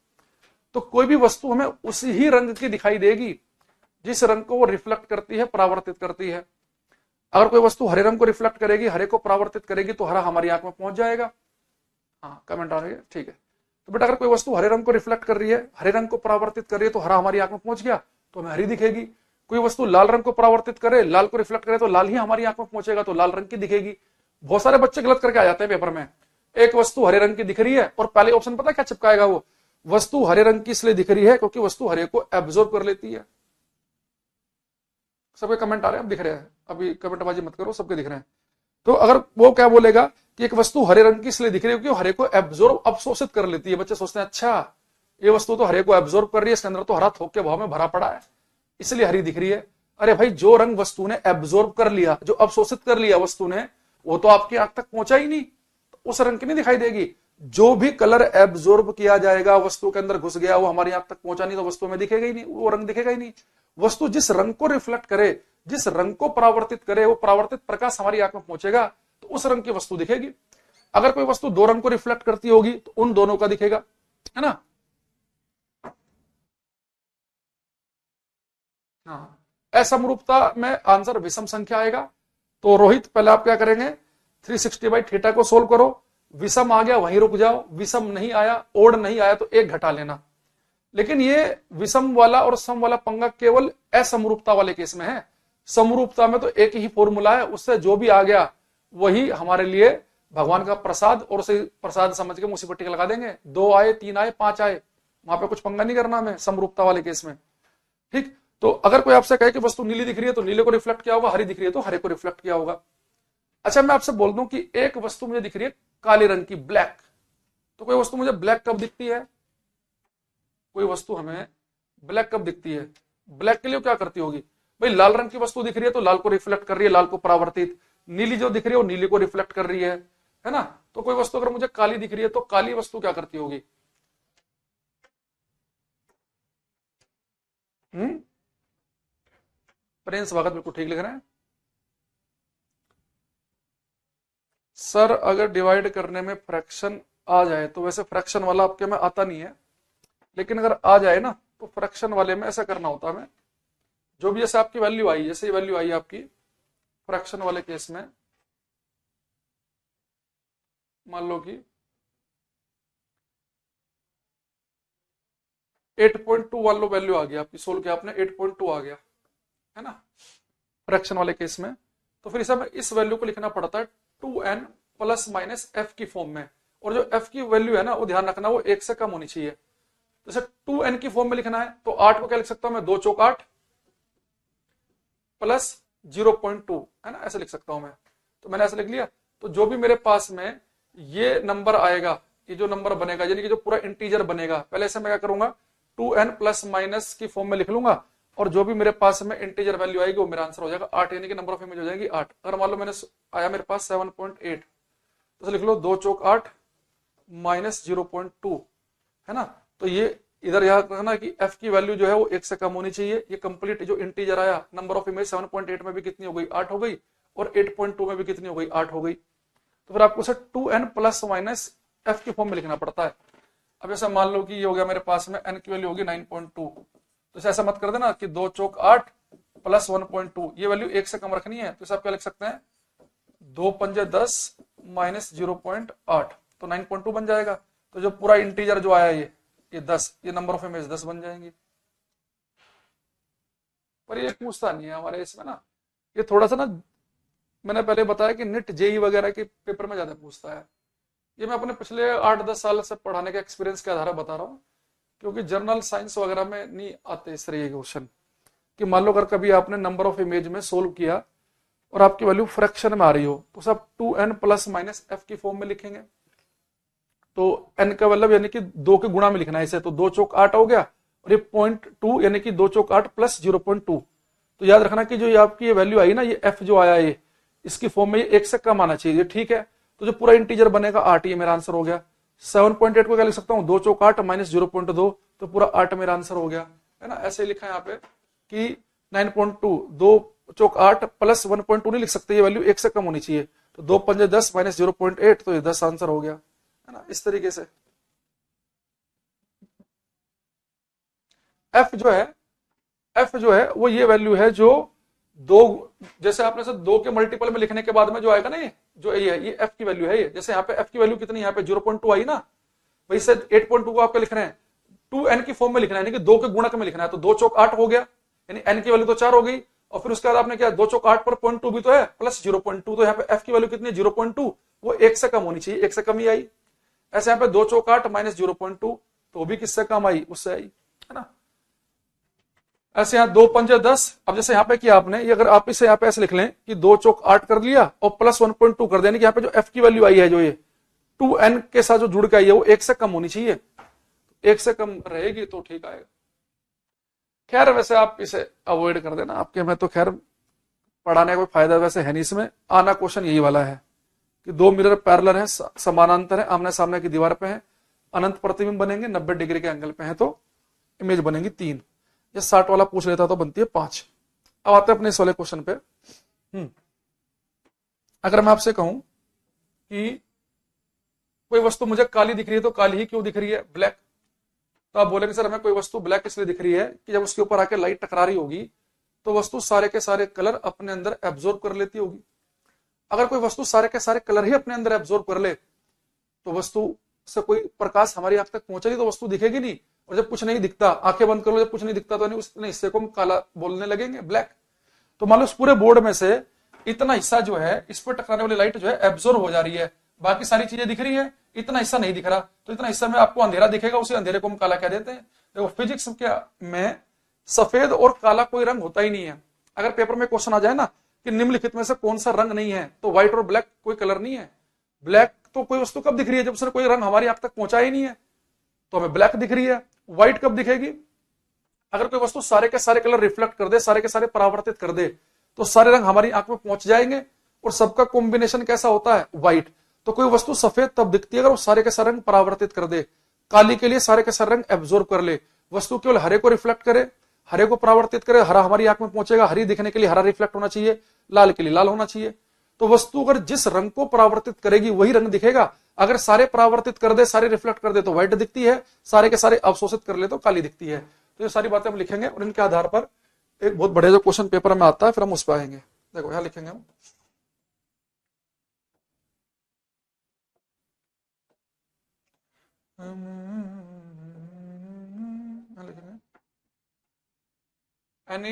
तो कोई भी वस्तु हमें उसी ही रंग की दिखाई देगी जिस रंग को वो रिफ्लेक्ट करती है, परावर्तित करती है। अगर कोई वस्तु हरे रंग को रिफ्लेक्ट करेगी, हरे को परावर्तित करेगी, तो हरा हमारी आंख में पहुंच जाएगा। हाँ, कमेंट आ रही है, ठीक है। तो बेटा अगर कोई वस्तु हरे रंग को रिफ्लेक्ट कर रही है, हरे रंग को परावर्तित कर रही है, तो हरा हमारी आंख में पहुंच गया, तो हमें हरी दिखेगी। कोई वस्तु लाल रंग को परावर्तित करे, लाल को रिफ्लेक्ट करे, तो लाल ही हमारी आंख में पहुंचेगा, तो लाल रंग की दिखेगी। बहुत सारे बच्चे गलत करके आ जाते हैं पेपर में। एक वस्तु हरे रंग की दिख रही है और पहले ऑप्शन पता क्या चिपकाएगा वो, वस्तु हरे रंग की इसलिए दिख रही है क्योंकि वस्तु हरे को एब्जॉर्ब कर लेती है। सबके कमेंट आ रहे हैं, अब दिख रहे हैं, अभी कमेंटबाजी मत करो, सबके दिख रहे हैं। तो अगर वो क्या बोलेगा कि एक वस्तु हरे रंग की इसलिए दिख रही है क्योंकि हरे को एब्जॉर्ब, अवशोषित कर लेती है। बच्चे सोचते हैं अच्छा ये वस्तु तो हरे को एब्जॉर्ब कर रही है, इसके अंदर तो हरा थोक के भाव में भरा पड़ा है, इसलिए हरी दिख रही है। अरे भाई, जो रंग वस्तु ने एब्जॉर्ब कर लिया, जो अवशोषित कर लिया वस्तु ने, वो तो आपकी आंख तक पहुंचा ही नहीं, तो उस रंग की नहीं दिखाई देगी। जो भी कलर एब्जॉर्ब किया जाएगा, वस्तु के अंदर घुस गया, वो हमारी आंख तक पहुंचा नहीं, तो वस्तु में दिखेगा ही नहीं, वो रंग दिखेगा ही नहीं। वस्तु जिस रंग को रिफ्लेक्ट करे, जिस रंग को परावर्तित करे, वो परावर्तित प्रकाश हमारी आंख में पहुंचेगा, तो उस रंग की वस्तु दिखेगी। अगर कोई वस्तु दो रंग को रिफ्लेक्ट करती होगी तो उन दोनों का दिखेगा, है ना। हाँ, असमरूपता में आंसर विषम संख्या आएगा। तो रोहित पहले आप क्या करेंगे, 360/θ को सोल्व करो। विषम आ गया वहीं रुक जाओ, विषम नहीं आया, ओड नहीं आया तो एक घटा लेना। लेकिन ये विषम वाला और सम वाला पंगा केवल असमरूपता वाले केस में है। समरूपता में तो एक ही फॉर्मूला है, उससे जो भी आ गया वही हमारे लिए भगवान का प्रसाद, और उसे प्रसाद समझ के मुसी पट्टी लगा देंगे। 2 आए, 3 आए, 5 आए, वहां पे कुछ पंगा नहीं करना हमें समरूपता वाले केस में। ठीक, तो अगर कोई आपसे कहे कि वस्तु नीली दिख रही है तो नीले को रिफ्लेक्ट किया होगा, हरी दिख रही है तो हरे को रिफ्लेक्ट किया होगा। अच्छा, मैं आपसे बोल दूं कि एक वस्तु मुझे दिख रही है काले रंग की, ब्लैक, तो कोई वस्तु मुझे ब्लैक कब दिखती है? कोई वस्तु हमें ब्लैक कब दिखती है? ब्लैक के लिए क्या करती होगी भाई? लाल रंग की वस्तु दिख रही है तो लाल को रिफ्लेक्ट कर रही है, लाल को परावर्तित। नीली जो दिख रही है वो नीली को रिफ्लेक्ट कर रही है ना। तो कोई वस्तु अगर मुझे काली दिख रही है तो काली वस्तु क्या करती होगी? प्रिंस स्वागत, बिल्कुल ठीक लिख रहे हैं सर। अगर डिवाइड करने में फ्रैक्शन आ जाए तो, वैसे फ्रैक्शन वाला आपके में आता नहीं है, लेकिन अगर आ जाए ना तो फ्रैक्शन वाले में ऐसा करना होता है। जो भी जैसे आपकी वैल्यू आई, जैसे वैल्यू आई आपकी फ्रैक्शन वाले केस में, मान लो कि 8.2 मान लो वैल्यू आ गया आपकी, सोल्व किया आपने, 8.2 आ गया, है ना, फ्रैक्शन वाले केस में। तो फिर इस वैल्यू को लिखना पड़ता है 2n प्लस माइनस f की फॉर्म में। और जो f की वैल्यू है ना, वो ध्यान रखना वो 1 से कम होनी चाहिए। जैसे 2n की फॉर्म में लिखना है तो 8 को क्या लिख सकता हूं मैं, 2 चौक 8 प्लस 0.2, है ना, ऐसे लिख सकता हूं मैं। तो मैंने ऐसे लिख लिया। तो जो भी मेरे पास में ये नंबर आएगा, ये जो नंबर बनेगा, यानी कि जो पूरा इंटीजर बनेगा, पहले से मैं क्या करूंगा, 2n प्लस माइनस की फॉर्म में लिख लूंगा, और जो भी मेरे पास में इंटीजर वैल्यू आएगी वो मेरा आंसर हो जाएगा 8, यानी कि नंबर ऑफ इमेज हो जाएगी 8। अगर मान लो मैंने आया मेरे पास 7.8, तो लिख लो 2 चौक 8 माइनस 0.2, है ना। तो ये इधर याद रखना कि f की वैल्यू जो है वो 1 से कम होनी चाहिए। ये कंप्लीट जो इंटीजर आया, नंबर ऑफ इमेज 7.8 में भी कितनी हो गई, 8 हो गई, और 8.2 में भी कितनी हो गई, 8 हो गई। तो फिर आपको 2n प्लस माइनस f की फॉर्म में लिखना पड़ता है। अब ऐसा मान लो कि ये हो गया मेरे पास में n की वैल्यू होगी 9.2, तो इसे ऐसा मत कर देना कि 2 चौक 8 प्लस 1.2, ये वैल्यू 1 से कम रखनी है, तो इसे आप क्या लिख सकते हैं 2 पंजे 10 माइनस 0.8, तो 9.2 बन जाएगा। तो जो पूरा इंटीजर जो आया ये 10, ये नंबर ऑफ इमेज 10 बन जाएंगी। पर ये पूछता नहीं है हमारे इसमें ना, ये थोड़ा सा ना, मैंने पहले बताया कि निट जेई वगैरह के पेपर में ज्यादा पूछता है। ये मैं अपने पिछले 8-10 साल से पढ़ाने के एक्सपीरियंस के आधार पर बता रहा हूँ, क्योंकि जर्नल साइंस वगैरह में नहीं आते इस तरह के क्वेश्चन। कि मान लो अगर कभी आपने नंबर ऑफ इमेज में सोल्व किया और आपकी वैल्यू फ्रैक्शन में आ रही हो, तो सब 2n प्लस माइनस एफ की फॉर्म में लिखेंगे। तो n का मतलब यानी कि 2 के गुणा में लिखना है इसे, तो 2 चौक 8 हो गया, और ये 0.2 यानी कि 2 चौक 8 प्लस 0.2। तो याद रखना कि जो ये आपकी वैल्यू आई ना, ये f जो आया ये इसकी फॉर्म में ये 1 से कम आना चाहिए, ठीक है। तो जो पूरा इंटीजर बनेगा 8, ये मेरा आंसर हो गया। 7.8 को क्या लिख सकता हूँ 2 चौक 8 माइनस 0.2, तो पूरा 8 मेरा आंसर हो गया, है ना। ऐसे लिखा है यहाँ पे कि 9.2, 2 चौक 8 प्लस 1.2 नहीं लिख सकते, ये वैल्यू 1 से कम होनी चाहिए। तो 2 पंजे 10 माइनस 0.8, तो ये 10 आंसर हो गया, है ना। इस तरीके से एफ जो है वो ये वैल्यू है जो दो, जैसे आपने से 2 के मल्टीपल में लिखने के बाद में जो आएगा ना, ये जो ये एफ की वैल्यू है। ये जैसे यहाँ पे एफ की वैल्यू कितनी, यहाँ पे 0.2 आई ना, वही से 8.2 को आपको लिखना है 2n की फॉर्म में लिखना है, यानी कि 2 के गुणक में लिखना है। तो 2 चौक 8 हो गया, यानी n की वैल्यू तो 4 हो गई, और फिर उसके बाद आपने क्या 2 चौक 8 पर 0.2 भी तो है प्लस 0.2, तो यहाँ पे f की वैल्यू कितनी है 0.2, वो 1 से कम होनी चाहिए, 1 से कम ही आई। ऐसे यहाँ पे 2 चौक 8 माइनस 0.2, तो भी किससे कम आई, उससे आई, है ना। ऐसे यहाँ 2 पंजे 10, अब जैसे यहाँ पे किया आपने, ये अगर आप इसे यहाँ पे ऐसे लिख लें कि 2 चौक 8 कर लिया और प्लस 1.2 कर दिया, यानी कि यहाँ पे जो f की वैल्यू आई है, जो ये 2n के साथ जो जुड़ के आई है, वो 1 से कम होनी चाहिए, 1 से कम रहेगी तो ठीक आएगा। खैर वैसे आप इसे अवॉइड कर देना, आपके में तो खैर पढ़ाने का कोई फायदा वैसे है नहीं इसमें। आना क्वेश्चन यही वाला है कि 2 मिरर पैरेलल हैं, समानांतर है, आमने सामने की दीवार पे हैं, अनंत प्रतिबिंब बनेंगे, 90 डिग्री के एंगल पे हैं, तो इमेज बनेंगी 3। ये 60 वाला पूछ लेता तो बनती है 5। अब आते हैं अपने इस वाले क्वेश्चन पे। अगर मैं आपसे कहूं कि कोई वस्तु मुझे काली दिख रही है, तो काली ही क्यों दिख रही है, ब्लैक, तो आप बोलेंगे सर हमें कोई वस्तु ब्लैक इसलिए दिख रही है कि जब उसके ऊपर आके लाइट टकरा रही होगी तो वस्तु सारे के सारे कलर अपने अंदर एब्जॉर्ब कर लेती होगी। अगर कोई वस्तु सारे के सारे कलर ही अपने अंदर एब्जॉर्ब कर ले, तो वस्तु से कोई प्रकाश हमारी आंख तक पहुंचेगी तो वस्तु दिखेगी नहीं। और जब कुछ नहीं दिखता, आंखें बंद कर लो, जब कुछ नहीं दिखता तो नहीं उस हिस्से को हम काला बोलने लगेंगे, ब्लैक। तो मान लो उस पूरे बोर्ड में से इतना हिस्सा जो है, इस पर टकराने वाली लाइट जो है एब्जॉर्ब हो जा रही है, बाकी सारी चीजें दिख रही है, इतना हिस्सा नहीं दिख रहा, तो इतना हिस्सा में आपको अंधेरा दिखेगा, उसी अंधेरे को हम काला कह देते हैं। देखो फिजिक्स में सफेद और काला कोई रंग होता ही नहीं है। अगर पेपर में क्वेश्चन आ जाए ना कि निम्नलिखित में से कौन सा रंग नहीं है, तो व्हाइट और ब्लैक कोई कलर नहीं है। ब्लैक तो कोई वस्तु कब दिख रही है, जब उसने कोई रंग हमारी आंख तक पहुंचा ही नहीं है, तो हमें ब्लैक दिख रही है। व्हाइट कब दिखेगी, अगर कोई वस्तु सारे के सारे कलर रिफ्लेक्ट कर दे, सारे के सारे परावर्तित कर दे, तो सारे रंग हमारी आंख में पहुंच जाएंगे, और सबका कॉम्बिनेशन कैसा होता है, व्हाइट। तो कोई वस्तु सफेद तब दिखती है अगर वो सारे के सारे रंग परावर्तित कर दे, काली के लिए सारे के सारे रंग एब्जॉर्ब कर ले, वस्तु केवल हरे को रिफ्लेक्ट करे, हरे को परावर्तित करे, हरा हमारी आंख में पहुंचेगा, हरी दिखने के लिए हरा रिफ्लेक्ट होना चाहिए, लाल के लिए लाल होना चाहिए। तो वस्तु अगर जिस रंग को परावर्तित करेगी वही रंग दिखेगा। अगर सारे परावर्तित कर दे, सारे रिफ्लेक्ट कर दे तो व्हाइट दिखती है, सारे के सारे अवशोषित कर ले तो काली दिखती है। तो ये सारी बातें हम लिखेंगे और इनके आधार पर एक बहुत बढ़िया जो क्वेश्चन पेपर में आता है फिर हम उस पर आएंगे। देखो यहां लिखेंगे हम लिखेंगे any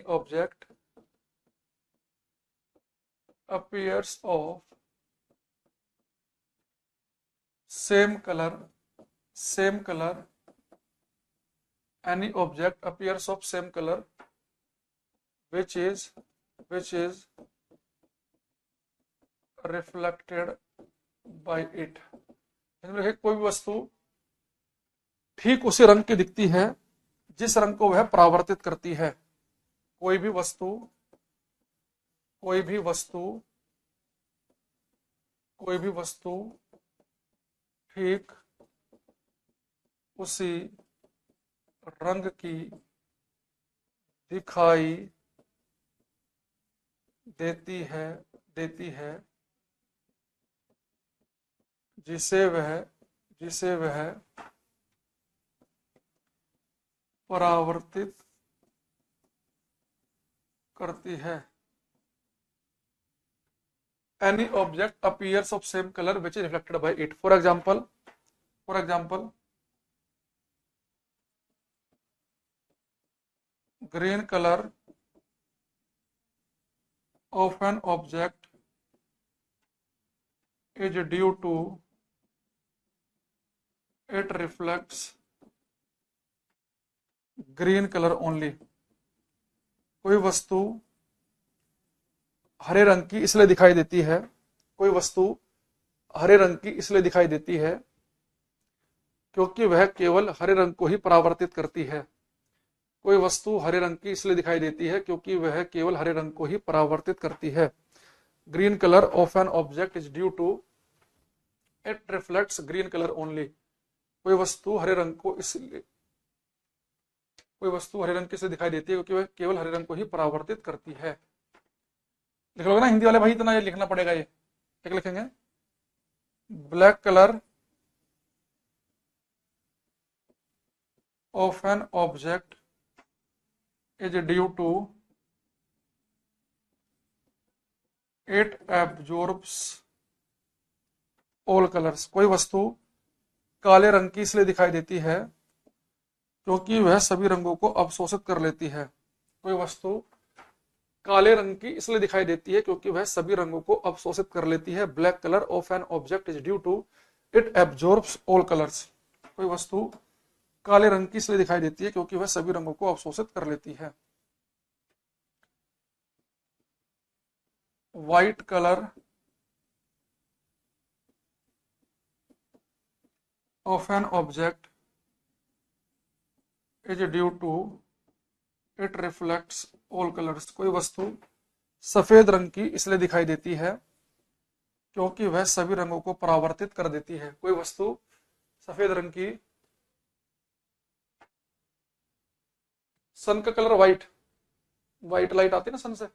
object appears of same color any object appears of same color which is reflected by it। कोई भी वस्तु ठीक उसी रंग की दिखती है जिस रंग को वह परावर्तित करती है। कोई भी वस्तु ठीक उसी रंग की दिखाई देती है जिसे वह परावर्तित करती है। Any object appears of same colour which is reflected by it. For example green color of an object is due to it reflects green color only। कोई वस्तु हरे रंग की इसलिए दिखाई देती है, कोई वस्तु हरे रंग की इसलिए दिखाई देती है क्योंकि वह केवल हरे रंग को ही परावर्तित करती है। कोई वस्तु हरे रंग की इसलिए दिखाई देती है क्योंकि वह केवल हरे रंग को ही परावर्तित करती है। Green colour of an object is due to it reflects green colour only. कोई वस्तु हरे रंग को इसलिए दिखाई देती है क्योंकि वह केवल हरे रंग को ही परावर्तित करती है। लिख लोगे ना हिंदी वाले भाई, इतना ये लिखना पड़ेगा। ये एक लिखेंगे black colour of an object is due to it absorbs all colors। कोई वस्तु काले रंग की इसलिए दिखाई देती है क्योंकि वह सभी रंगों को अवशोषित कर लेती है। कोई वस्तु काले रंग की इसलिए दिखाई देती है क्योंकि वह सभी रंगों को अवशोषित कर लेती है। Black colour of an object is due to it absorbs all colours. कोई वस्तु काले रंग की इसलिए दिखाई देती है क्योंकि वह सभी रंगों को अवशोषित कर लेती है। White colour of an object is due to it reflects all colours. कोई वस्तु सफेद रंग की इसलिए दिखाई देती है क्योंकि वह सभी रंगों को परावर्तित कर देती है। कोई वस्तु सफेद रंग की, सन का कलर व्हाइट लाइट आती है ना सन से।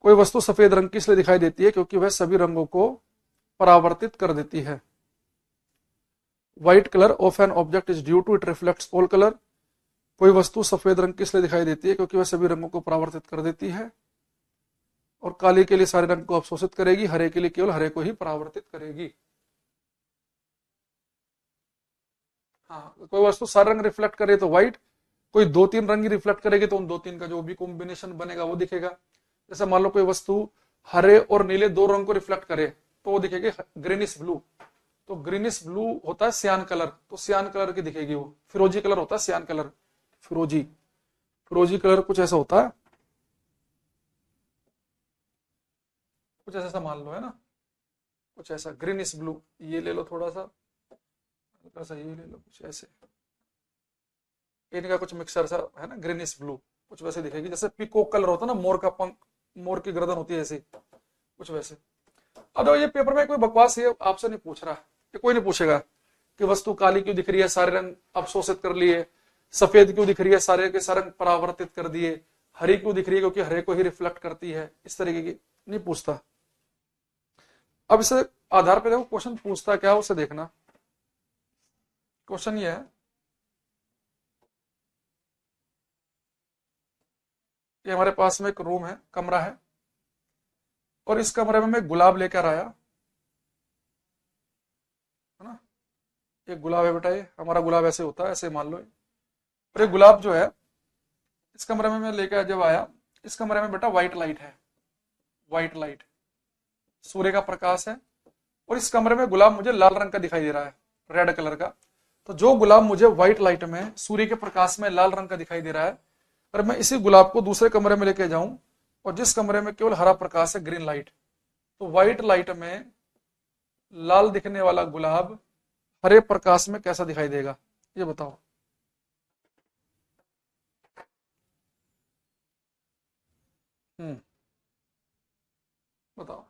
कोई वस्तु सफेद रंग की इसलिए दिखाई देती है क्योंकि वह सभी रंगों को परावर्तित कर देती है। White colour of an object is due to it reflects all colour. कोई वस्तु सफेद रंग की इसलिए दिखाई देती है क्योंकि वह सभी रंगों को परावर्तित कर देती है। और काले के लिए सारे रंग को अवशोषित करेगी, हरे के लिए केवल हरे को ही परावर्तित करेगी। हाँ, कोई वस्तु सारे रंग रिफ्लेक्ट करे तो व्हाइट, कोई 2-3 रंग ही रिफ्लेक्ट करेगी तो उन 2-3 का जो भी कॉम्बिनेशन बनेगा वो दिखेगा। जैसे मान लो कोई वस्तु हरे और नीले 2 रंग को रिफ्लेक्ट करे तो वो दिखेगी ग्रीनिश ब्लू। तो ग्रीनिश ब्लू होता है सियान कलर, तो सियान कलर की दिखेगी वो। फिरोजी कलर होता है सियान कलर, फिरोजी कलर कुछ ऐसा होता है, कुछ ऐसा मान लो, है ना, कुछ ऐसा ग्रीनिश ब्लू। ये ले लो थोड़ा सा, हल्का सा ये ले लो, कुछ ऐसे इनका कुछ मिक्सर सा है ना, ग्रीनिश ब्लू कुछ वैसे दिखेगी। जैसे पीकॉक कलर होता है ना, मोर का पंख, मोर की गर्दन होती है ऐसे, कुछ वैसे। अब ये पेपर में कोई बकवास ये आपसे नहीं पूछ रहा, ये कोई नहीं पूछेगा कि वस्तु काली क्यों दिख रही है, सारे रंग अवशोषित कर लिए, सफेद क्यों दिख रही है, सारे के सारे रंग परावर्तित कर दिए, हरी क्यों दिख रही है क्योंकि हरे को ही रिफ्लेक्ट करती है, इस तरीके की नहीं पूछता। अब इसे आधार पर देखो क्वेश्चन पूछता क्या उसे देखना। क्वेश्चन ये है, ये हमारे पास में एक रूम है, कमरा है, और इस कमरे में मैं गुलाब लेकर आया, है ना। एक गुलाब है बेटा, ये हमारा गुलाब ऐसे होता है, ऐसे मान लो। और ये गुलाब जो है इस कमरे में मैं लेकर जब आया, इस कमरे में बेटा व्हाइट लाइट है, व्हाइट लाइट, सूर्य का प्रकाश है, और इस कमरे में गुलाब मुझे लाल रंग का दिखाई दे रहा है, रेड कलर का। तो जो गुलाब मुझे व्हाइट लाइट में सूर्य के प्रकाश में लाल रंग का दिखाई दे रहा है, अगर मैं इसी गुलाब को दूसरे कमरे में लेके जाऊं और जिस कमरे में केवल हरा प्रकाश है, ग्रीन लाइट, तो व्हाइट लाइट में लाल दिखने वाला गुलाब हरे प्रकाश में कैसा दिखाई देगा, ये बताओ। बताओ।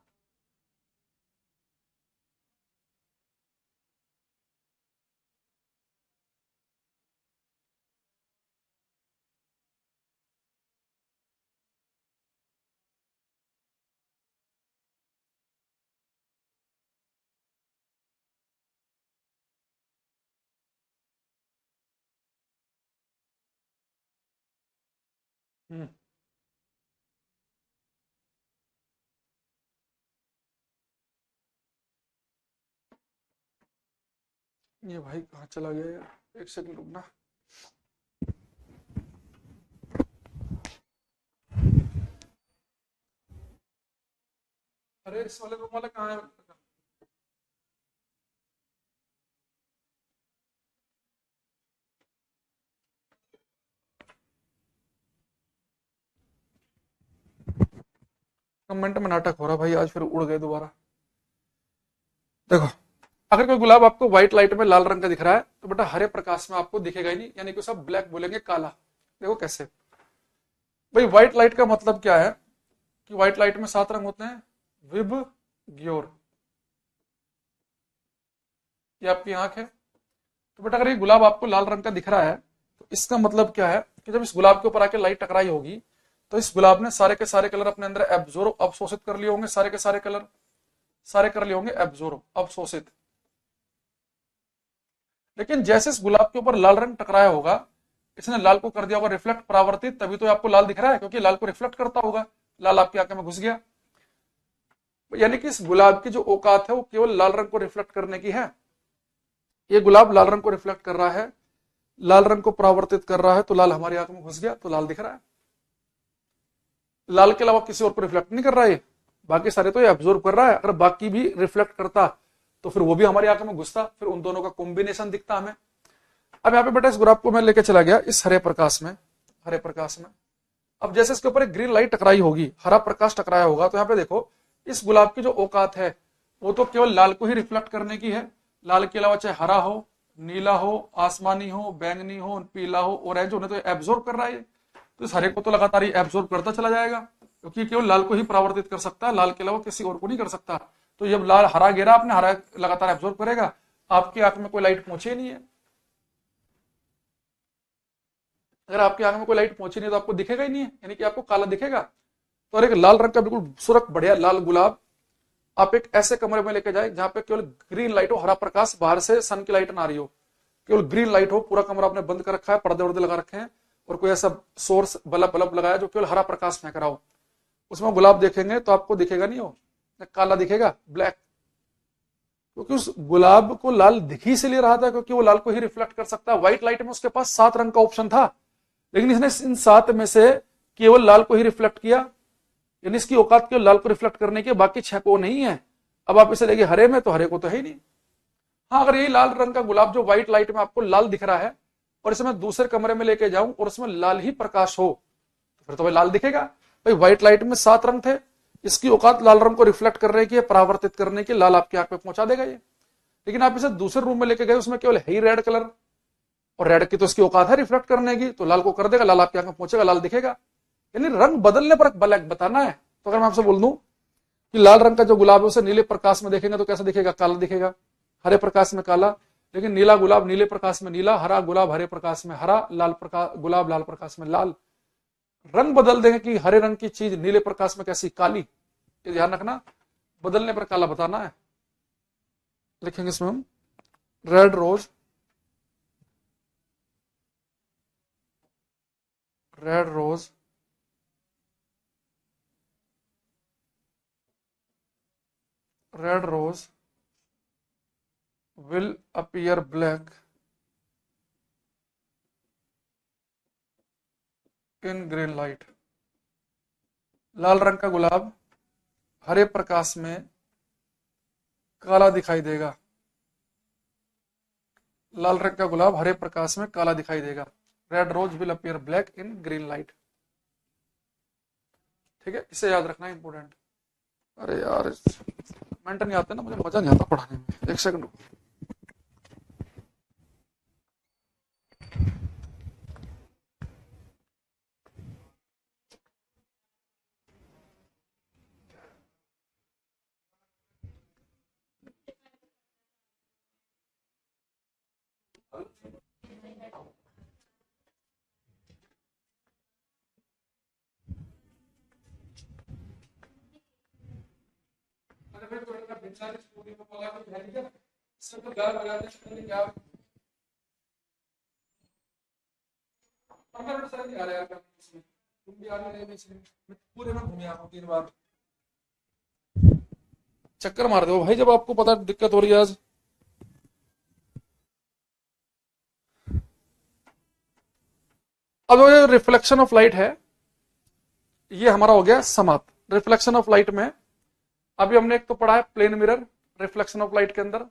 हम्म। ये भाई कहाँ चला गया यार, एक सेकंड रुकना। अरे इस वाले रूम वाला कहाँ है? कमेंट में नाटक हो रहा भाई, आज फिर उड़ गए दोबारा। देखो, अगर कोई गुलाब आपको व्हाइट लाइट में लाल रंग का दिख रहा है तो बेटा हरे प्रकाश में आपको दिखेगा ही नहीं, यानी कि सब ब्लैक बोलेंगे, काला। देखो कैसे भाई, व्हाइट लाइट का मतलब क्या है कि व्हाइट लाइट में 7 रंग होते हैं। विब ग्योर, ये आपकी आंख है। तो बेटा अगर ये गुलाब आपको लाल रंग का दिख रहा है तो इसका मतलब क्या है कि जब इस गुलाब के ऊपर आके लाइट टकराई होगी तो इस गुलाब ने सारे के सारे कलर अपने अंदर एब्जॉर्ब, अवशोषित कर लिए होंगे। सारे के सारे कलर, सारे कर लिए होंगे एब्जॉर्ब, अवशोषित। लेकिन जैसे इस गुलाब के ऊपर लाल रंग टकराया होगा, इसने लाल को कर दिया होगा रिफ्लेक्ट, परावर्तित, तभी तो आपको लाल दिख रहा है, क्योंकि लाल को रिफ्लेक्ट करता होगा। लाल आपकी आंख में घुस गया, यानी कि इस गुलाब की जो औकात है वो केवल लाल रंग को रिफ्लेक्ट करने की है। ये गुलाब लाल रंग को रिफ्लेक्ट कर रहा है, लाल रंग को परावर्तित कर रहा है, तो लाल हमारी आंख में घुस गया तो लाल दिख रहा है। लाल के अलावा किसी और को रिफ्लेक्ट नहीं कर रहा है, बाकी सारे तो ये एब्जॉर्ब कर रहा है। अगर बाकी भी रिफ्लेक्ट करता तो फिर वो भी हमारी आंख में घुसता, फिर उन दोनों का कॉम्बिनेशन दिखता हमें। अब यहाँ पे बेटा इस गुलाब को मैं लेके चला गया इस हरे प्रकाश में, हरे प्रकाश में। अब जैसे इसके ऊपर एक ग्रीन लाइट टकराई होगी, हरा प्रकाश टकराया होगा, तो यहाँ पे देखो इस गुलाब की जो औकात है वो तो केवल लाल को ही रिफ्लेक्ट करने की है। लाल के अलावा चाहे हरा हो, नीला हो, आसमानी हो, बैंगनी हो, पीला हो, ऑरेंज हो, उन्हें तो एब्जॉर्ब कर रहा है। तो इस हरे को तो लगातार ही एब्जॉर्ब करता चला जाएगा, क्योंकि केवल लाल को ही परावर्तित कर सकता है, लाल के अलावा किसी और को नहीं कर सकता। तो जब लाल हरा घेरा आपने, हरा लगातार एब्जॉर्ब करेगा, आपकी आंख में कोई लाइट पहुंचे नहीं है। अगर आपकी आंख में कोई लाइट पहुंची नहीं तो आपको दिखेगा ही नहीं है, यानी कि आपको काला दिखेगा। तो और एक लाल रंग का बिल्कुल सुरख बढ़िया लाल गुलाब आप एक ऐसे कमरे में लेके जाए जहां पे केवल ग्रीन लाइट हो, हरा प्रकाश, बाहर से सन की लाइट ना आ रही हो, केवल ग्रीन लाइट हो, पूरा कमरा आपने बंद कर रखा है, पर्दे वर्दे लगा रखे हैं, और कोई ऐसा सोर्स बल्ब बल्ब लगाया जो केवल हरा प्रकाश फेंक रहा हो, उसमें गुलाब देखेंगे तो आपको दिखेगा नहीं, हो काला दिखेगा, ब्लैक। क्योंकि उस गुलाब को लाल दिख ही इसलिए रहा था क्योंकि वो लाल को ही रिफ्लेक्ट कर सकता है। व्हाइट लाइट में उसके पास 7 रंग का ऑप्शन था, लेकिन इसने इन 7 में से केवल लाल को ही रिफ्लेक्ट किया, यानी इसकी औकात केवल लाल को रिफ्लेक्ट करने के, बाकी 6 को नहीं है। अब आप इसे लेके हरे में, तो हरे को तो है ही नहीं। हाँ, अगर यही लाल रंग का गुलाब जो व्हाइट लाइट में आपको लाल दिख रहा है और इसे मैं दूसरे कमरे में लेके जाऊं और उसमें लाल ही प्रकाश हो, तो फिर तो भाई लाल दिखेगा। भाई व्हाइट लाइट में 7 रंग थे, इसकी औकात लाल रंग को रिफ्लेक्ट करने की, परावर्तित करने की, लाल आपकी आंख में पहुंचा देगा ये। लेकिन आप इसे दूसरे रूम में लेके गए, उसमें केवल है ही रेड कलर, और रेड की तो इसकी औकात है रिफ्लेक्ट करने की, तो लाल को कर देगा, लाल आपकी आंख में पहुंचेगा, लाल दिखेगा। यानी रंग बदलने पर ब्लैक बताना है। तो अगर मैं आपसे बोल दूं कि लाल रंग का जो गुलाब है उसे नीले प्रकाश में देखेंगे तो कैसा दिखेगा, काला दिखेगा, हरे प्रकाश में काला। लेकिन नीला गुलाब नीले प्रकाश में नीला, हरा गुलाब हरे प्रकाश में हरा, लाल प्रकाश गुलाब लाल प्रकाश में लाल। रंग बदल देंगे कि हरे रंग की चीज नीले प्रकाश में कैसी, काली। ये ध्यान रखना, बदलने पर काला बताना है। लिखेंगे इसमें हम red rose, red rose red rose will appear black in green light। लाल रंग का गुलाब हरे प्रकाश में काला दिखाई देगा, लाल रंग का गुलाब हरे प्रकाश में काला दिखाई देगा। Red rose will appear black in green light. ठीक है, इसे याद रखना इंपॉर्टेंट। अरे यार कमेंट नहीं आते ना, मुझे मजा नहीं आता पढ़ाने में। एक सेकंड। तुम भी आ रही बीच में, मैं पूरे में घूम आया हूँ 3 बार। चक्कर मार दो भाई जब आपको पता दिक्कत हो रही है आज। अब ये रिफ्लेक्शन ऑफ लाइट है, ये हमारा हो गया समाप्त। रिफ्लेक्शन ऑफ लाइट में अभी हमने एक तो पढ़ा है plane mirror reflection of light के अंदर,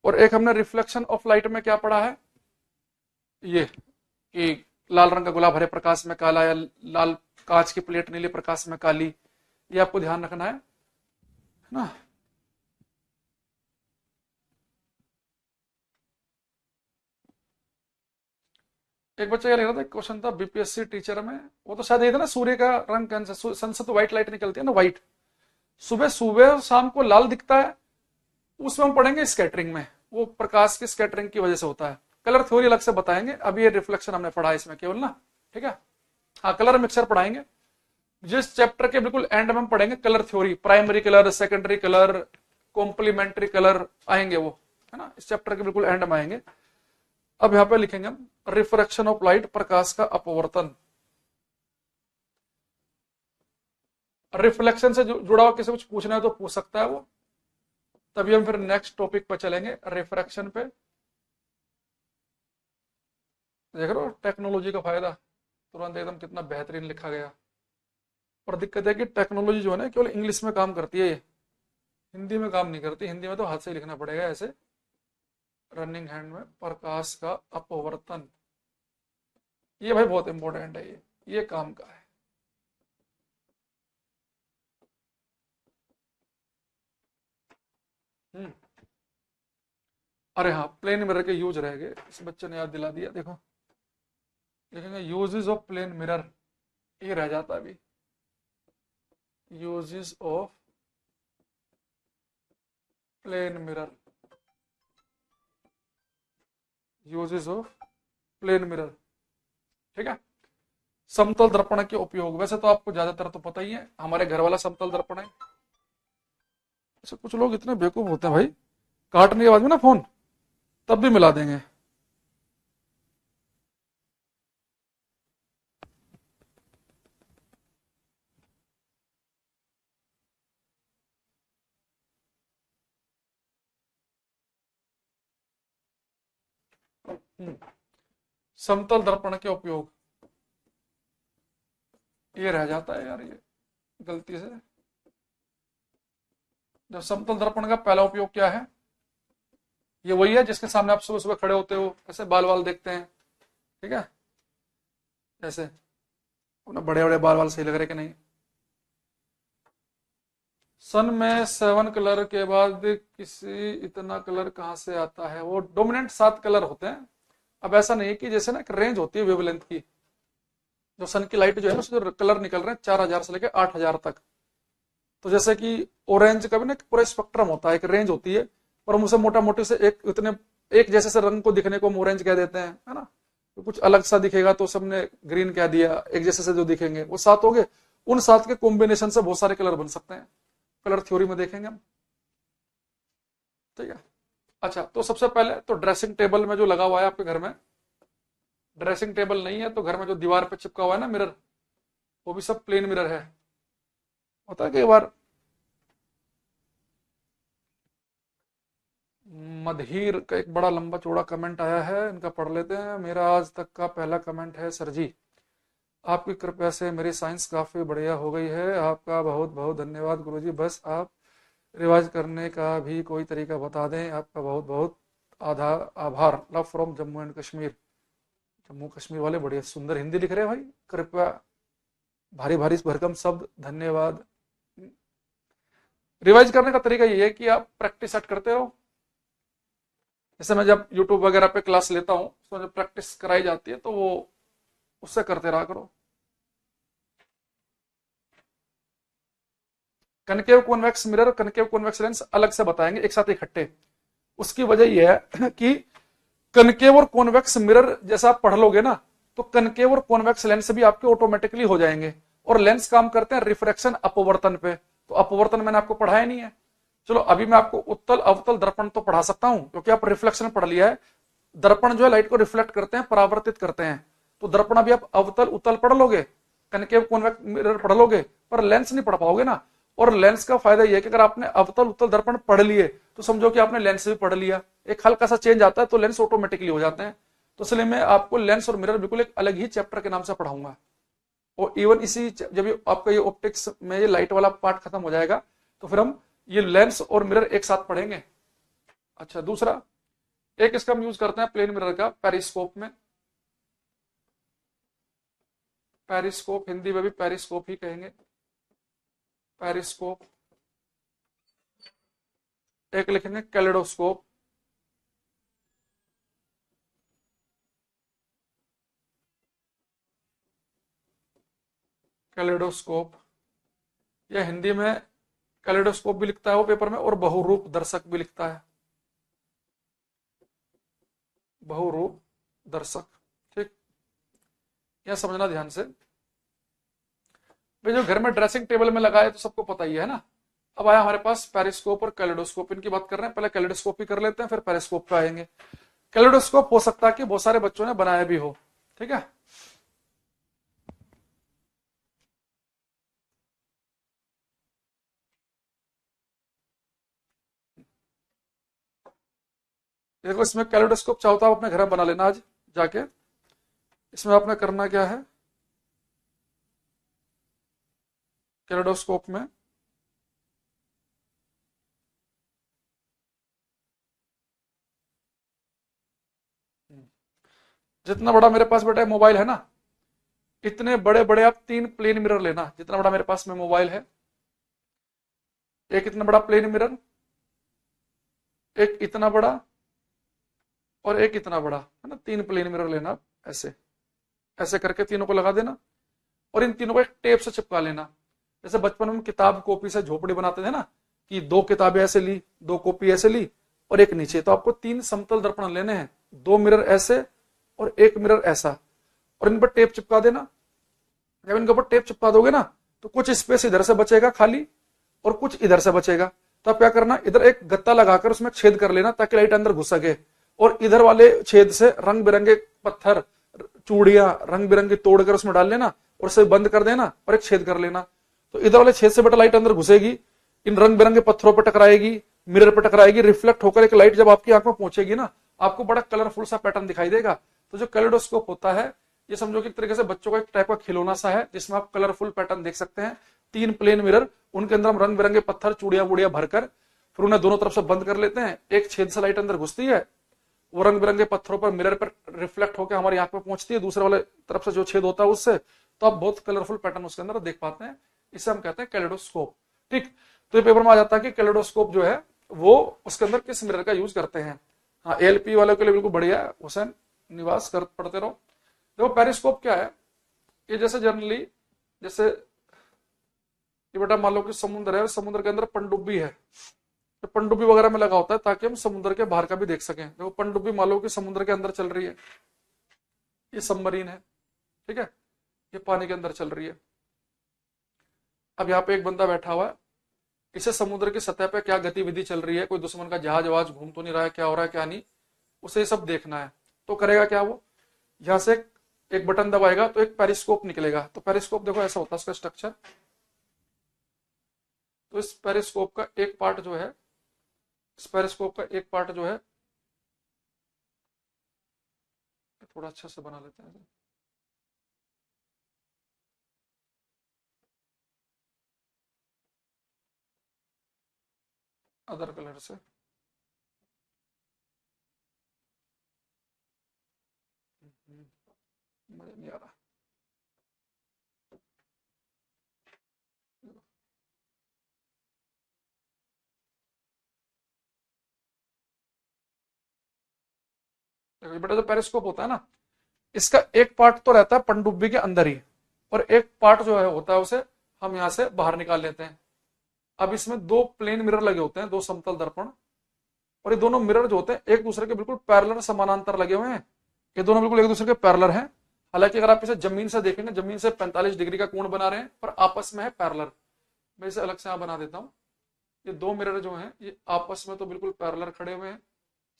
और एक हमने रिफ्लेक्शन ऑफ लाइट में क्या पढ़ा है, ये कि लाल रंग का गुलाब हरे प्रकाश में काला, या लाल कांच की प्लेट नीले प्रकाश में काली, ये आपको ध्यान रखना है ना। एक बच्चा क्या लिख रहा था, क्वेश्चन था बीपीएससी टीचर में, वो तो शायद ये था ना, सूर्य का रंग कौन सा, सन से तो व्हाइट लाइट निकलती है ना, व्हाइट, सुबह सुबह और शाम को लाल दिखता है, उसमें हम पढ़ेंगे स्कैटरिंग में, वो प्रकाश की स्कैटरिंग की वजह से होता है। कलर थ्योरी अलग से बताएंगे, अभी ये रिफ्लेक्शन हमने पढ़ा है इसमें केवल ना, ठीक है। हाँ, कलर मिक्सर पढ़ाएंगे जिस चैप्टर के बिल्कुल एंड में हम पढ़ेंगे colour theory, primary colour, secondary colour, complementary colour आएंगे वो, है ना, इस चैप्टर के बिल्कुल एंड में आएंगे। अब यहां पे लिखेंगे हम रिफ्रैक्शन ऑफ लाइट, प्रकाश का अपवर्तन। रिफ्लेक्शन से जुड़ा हुआ किसी कुछ पूछना है तो पूछ सकता है वो, तभी हम फिर नेक्स्ट टॉपिक पर चलेंगे रिफ्रैक्शन पे। देख रहे हो टेक्नोलॉजी का फायदा, तुरंत एकदम कितना बेहतरीन लिखा गया। पर दिक्कत है कि टेक्नोलॉजी जो है ना केवल इंग्लिश में काम करती है, हिंदी में काम नहीं करती। हिंदी में तो हाथ से ही लिखना पड़ेगा ऐसे, रनिंग हैंड में प्रकाश का अपवर्तन, ये भाई बहुत इंपॉर्टेंट है, ये काम का है। अरे हाँ, प्लेन मिरर के यूज रह गए, इस बच्चे ने याद दिला दिया। देखो देखेंगे यूजेस ऑफ प्लेन मिरर, ये रह जाता अभी, uses of plane mirror, uses of plane mirror, ठीक है। समतल दर्पण के उपयोग, वैसे तो आपको ज्यादातर तो पता ही है, हमारे घर वाला समतल दर्पण है। ऐसे कुछ लोग इतने बेवकूफ होते हैं भाई, काटने के बाद में ना फोन तब भी मिला देंगे। समतल दर्पण के उपयोग, ये रह जाता है यार, ये गलती से। जब समतल दर्पण का पहला उपयोग क्या है, ये वही है जिसके सामने आप सुबह सुबह खड़े होते हो, ऐसे बाल वाल देखते हैं, ठीक है, ऐसे उन्हें बड़े बड़े बाल वाल सही लग रहे कि नहीं। सन में 7 कलर के बाद किसी इतना कलर कहां से आता है, वो डोमिनेंट 7 कलर होते हैं। अब ऐसा नहीं है कि जैसे ना एक रेंज होती है वेवलेंथ की, जो सन की लाइट जो है उसके कलर निकल रहे हैं 4000 से लेकर 8000 तक। तो जैसे कि ऑरेंज का भी ना पूरा स्पेक्ट्रम होता है, एक रेंज होती है, पर हम उसे मोटा मोटी से एक इतने एक जैसे से रंग को दिखने को हम ऑरेंज कह देते हैं, है ना। तो कुछ अलग सा दिखेगा तो सबने ग्रीन कह दिया, एक जैसे से जो दिखेंगे वो 7 हो गए। उन 7 के कॉम्बिनेशन से बहुत सारे कलर बन सकते हैं, कलर थ्योरी में देखेंगे हम, ठीक है। अच्छा, तो सबसे पहले तो ड्रेसिंग टेबल में जो लगा हुआ है आपके घर में, ड्रेसिंग टेबल नहीं है तो घर में जो दीवार पे चिपका हुआ है ना मिरर, वो भी सब प्लेन मिरर है। होता है कई बार। मधीर का एक बड़ा लंबा चौड़ा कमेंट आया है, इनका पढ़ लेते हैं। मेरा आज तक का पहला कमेंट है, सर जी आपकी कृपया से मेरी साइंस काफी बढ़िया हो गई है, आपका बहुत बहुत धन्यवाद गुरुजी, बस आप रिवाइज करने का भी कोई तरीका बता दें, आपका बहुत बहुत आभार, love from Jammu and Kashmir. Jammu Kashmir वाले बढ़िया सुंदर हिंदी लिख रहे हैं भाई, कृपया भारी भारी भरकम शब्द, धन्यवाद। रिवाइज करने का तरीका ये है कि आप प्रैक्टिस सेट करते रहो। जैसे मैं जब यूट्यूब वगैरह पे क्लास लेता हूँ तो जब प्रैक्टिस कराई जाती है तो वो उससे करते रहा करो। Concave convex mirror, concave convex lens अलग से बताएंगे, एक साथ इकट्ठे। उसकी वजह यह है कि कनकेव और कॉन्वेक्स मिरर जैसा आप पढ़ लोगे ना, तो कनकेव और कॉन्वेक्स लेंस भी आपके ऑटोमेटिकली हो जाएंगे, और लेंस काम करते हैं रिफ्रैक्शन अपवर्तन पे, तो अपवर्तन मैंने आपको पढ़ाया नहीं है। चलो अभी मैं आपको उत्तल अवतल दर्पण तो पढ़ा सकता हूं, क्योंकि आप रिफ्लेक्शन पढ़ लिया है। दर्पण जो है लाइट को रिफ्लेक्ट करते हैं, परावर्तित करते हैं, तो दर्पण अभी आप अवतल उत्तल पढ़ लोगे, कनकेव कॉन्वेक्स मिरर पढ़ लोगे पर लेंस नहीं पढ़ पाओगे ना। और लेंस का फायदा यह है कि अगर आपने अवतल उत्तल दर्पण पढ़ लिए तो समझो कि आपने लेंस भी पढ़ लिया, एक हल्का सा चेंज आता है तो लेंस ऑटोमेटिकली हो जाते हैं। तो इसलिए मैं आपको लेंस और मिरर बिल्कुल एक अलग ही चैप्टर के नाम से पढ़ाऊंगा। और इवन इसी जब आपका ये ऑप्टिक्स में ये लाइट वाला पार्ट खत्म हो जाएगा तो फिर हम ये लेंस और मिरर एक साथ पढ़ेंगे। अच्छा, दूसरा एक इसका हम यूज करते हैं प्लेन मिरर का पेरिस्कोप में। पेरिस्कोप हिंदी में भी पेरिस्कोप ही कहेंगे, पेरिस्कोप। एक लिखेंगे कैलेडोस्कोप। कैलेडोस्कोप या हिंदी में कैलेडोस्कोप भी लिखता है वो पेपर में, और बहुरूप दर्शक भी लिखता है, बहुरूप दर्शक। ठीक, यह समझना ध्यान से। भाई जो घर में ड्रेसिंग टेबल में लगा है तो सबको पता ही है ना। अब आया हमारे पास पेरिस्कोप और कैलेडोस्कोप, इनकी बात कर रहे हैं। पहले कैलेडोस्कोप ही कर लेते हैं, फिर पेरिस्कोप पे आएंगे। कैलेडोस्कोप हो सकता है कि बहुत सारे बच्चों ने बनाया भी हो, ठीक है। देखो इसमें कैलेडोस्कोप चाहता हूं अपने घर में बना लेना आज जाके। इसमें आपने करना क्या है, कैलेडोस्कोप में जितना बड़ा मेरे पास बेटा मोबाइल है ना, इतने बड़े बड़े आप 3 प्लेन मिरर लेना। जितना बड़ा मेरे पास में मोबाइल है, एक इतना बड़ा प्लेन मिरर, एक इतना बड़ा और एक इतना बड़ा, है ना। 3 प्लेन मिरर लेना, ऐसे ऐसे करके तीनों को लगा देना और इन तीनों को एक टेप से चिपका लेना। जैसे बचपन में किताब कॉपी से झोपड़ी बनाते थे ना, कि 2 किताबें ऐसे ली, 2 कॉपी ऐसे ली और एक नीचे। तो आपको 3 समतल दर्पण लेने हैं, 2 मिरर ऐसे और एक मिरर ऐसा, और इन पर टेप चिपका देना। जब इनके ऊपर टेप चिपका दोगे ना तो कुछ स्पेस इधर से बचेगा खाली और कुछ इधर से बचेगा। तो आप क्या करना, इधर एक गत्ता लगाकर उसमें छेद कर लेना ताकि लाइट अंदर घुस सके, और इधर वाले छेद से रंग बिरंगे पत्थर, चूड़ियां रंग बिरंगी तोड़कर उसमें डाल लेना और उसे बंद कर देना और एक छेद कर लेना। तो इधर वाले छेद से बेटा लाइट अंदर घुसेगी, इन रंग बिरंगे पत्थरों पर टकराएगी, मिरर पर टकराएगी, रिफ्लेक्ट होकर एक लाइट जब आपकी आंख में पहुंचेगी ना, आपको बड़ा कलरफुल सा पैटर्न दिखाई देगा। तो जो कैलेडोस्कोप होता है ये समझो कि एक तरीके से बच्चों का एक टाइप का खिलौना सा है जिसमें आप कलरफुल पैटर्न देख सकते हैं। 3 प्लेन मिरर, उनके अंदर हम रंग बिरंगे पत्थर चूड़ियां वूड़ियां भरकर फिर उन्हें दोनों तरफ से बंद कर लेते हैं। एक छेद से लाइट अंदर घुसती है, वो रंग बिरंगे पत्थरों पर मिरर पर रिफ्लेक्ट होकर हमारी आंख में पहुंचती है, दूसरे वाले तरफ से जो छेद होता है उससे, तो आप बहुत कलरफुल पैटर्न उसके अंदर देख पाते हैं। इसे हम कहते हैं कैलेडोस्कोप। ठीक, तो ये पेपर में आ जाता है कि कैलेडोस्कोप जो है वो उसके अंदर किस मिरर का यूज करते हैं। हाँ, एलपी वालों के लिए बिल्कुल बढ़िया है, हुसैन निवास कर पढ़ते रहो। देखो पेरिस्कोप क्या है, ये जैसे जनरली जैसे ये बेटा मान लो कि समुद्र है, समुद्र के अंदर पनडुब्बी है, तो पनडुब्बी वगैरह में लगा होता है ताकि हम समुद्र के बाहर का भी देख सकें। देखो पनडुब्बी मान लो कि समुद्र के अंदर चल रही है, ये सबमरीन है, ठीक है, ये पानी के अंदर चल रही है। अब यहाँ पे एक बंदा बैठा हुआ है, इसे समुद्र की सतह पे क्या गतिविधि चल रही है, कोई दुश्मन का जहाज वहाज घूम तो नहीं रहा है, क्या हो रहा है क्या नहीं, उसे ये सब देखना है। तो करेगा क्या, वो यहां से एक बटन दबाएगा तो एक पेरिस्कोप निकलेगा। तो पेरिस्कोप देखो ऐसा होता है इसका स्ट्रक्चर। तो इस पेरिस्कोप का एक पार्ट जो है, इस पेरिस्कोप का एक पार्ट जो है, थोड़ा अच्छा से बना लेते हैं, अदर कलर से। मजा नहीं आ रहा। देखो बेटा जो पेरिस्कोप होता है ना, इसका एक पार्ट तो रहता है पनडुब्बी के अंदर ही, और एक पार्ट जो है होता है उसे हम यहां से बाहर निकाल लेते हैं। अब इसमें 2 प्लेन मिरर लगे होते हैं, 2 समतल दर्पण, और ये दोनों मिरर जो होते हैं एक दूसरे के बिल्कुल पैरेलल समानांतर लगे हुए हैं। ये दोनों बिल्कुल एक दूसरे के पैरेलल हैं। हालांकि अगर आप इसे जमीन से देखेंगे, जमीन से 45 डिग्री का कोण बना रहे हैं, पर आपस में है पैरेलल। मैं इसे अलग से यहां बना देता हूं। ये 2 मिरर जो हैं ये आपस में तो बिल्कुल पैरेलल खड़े हुए हैं,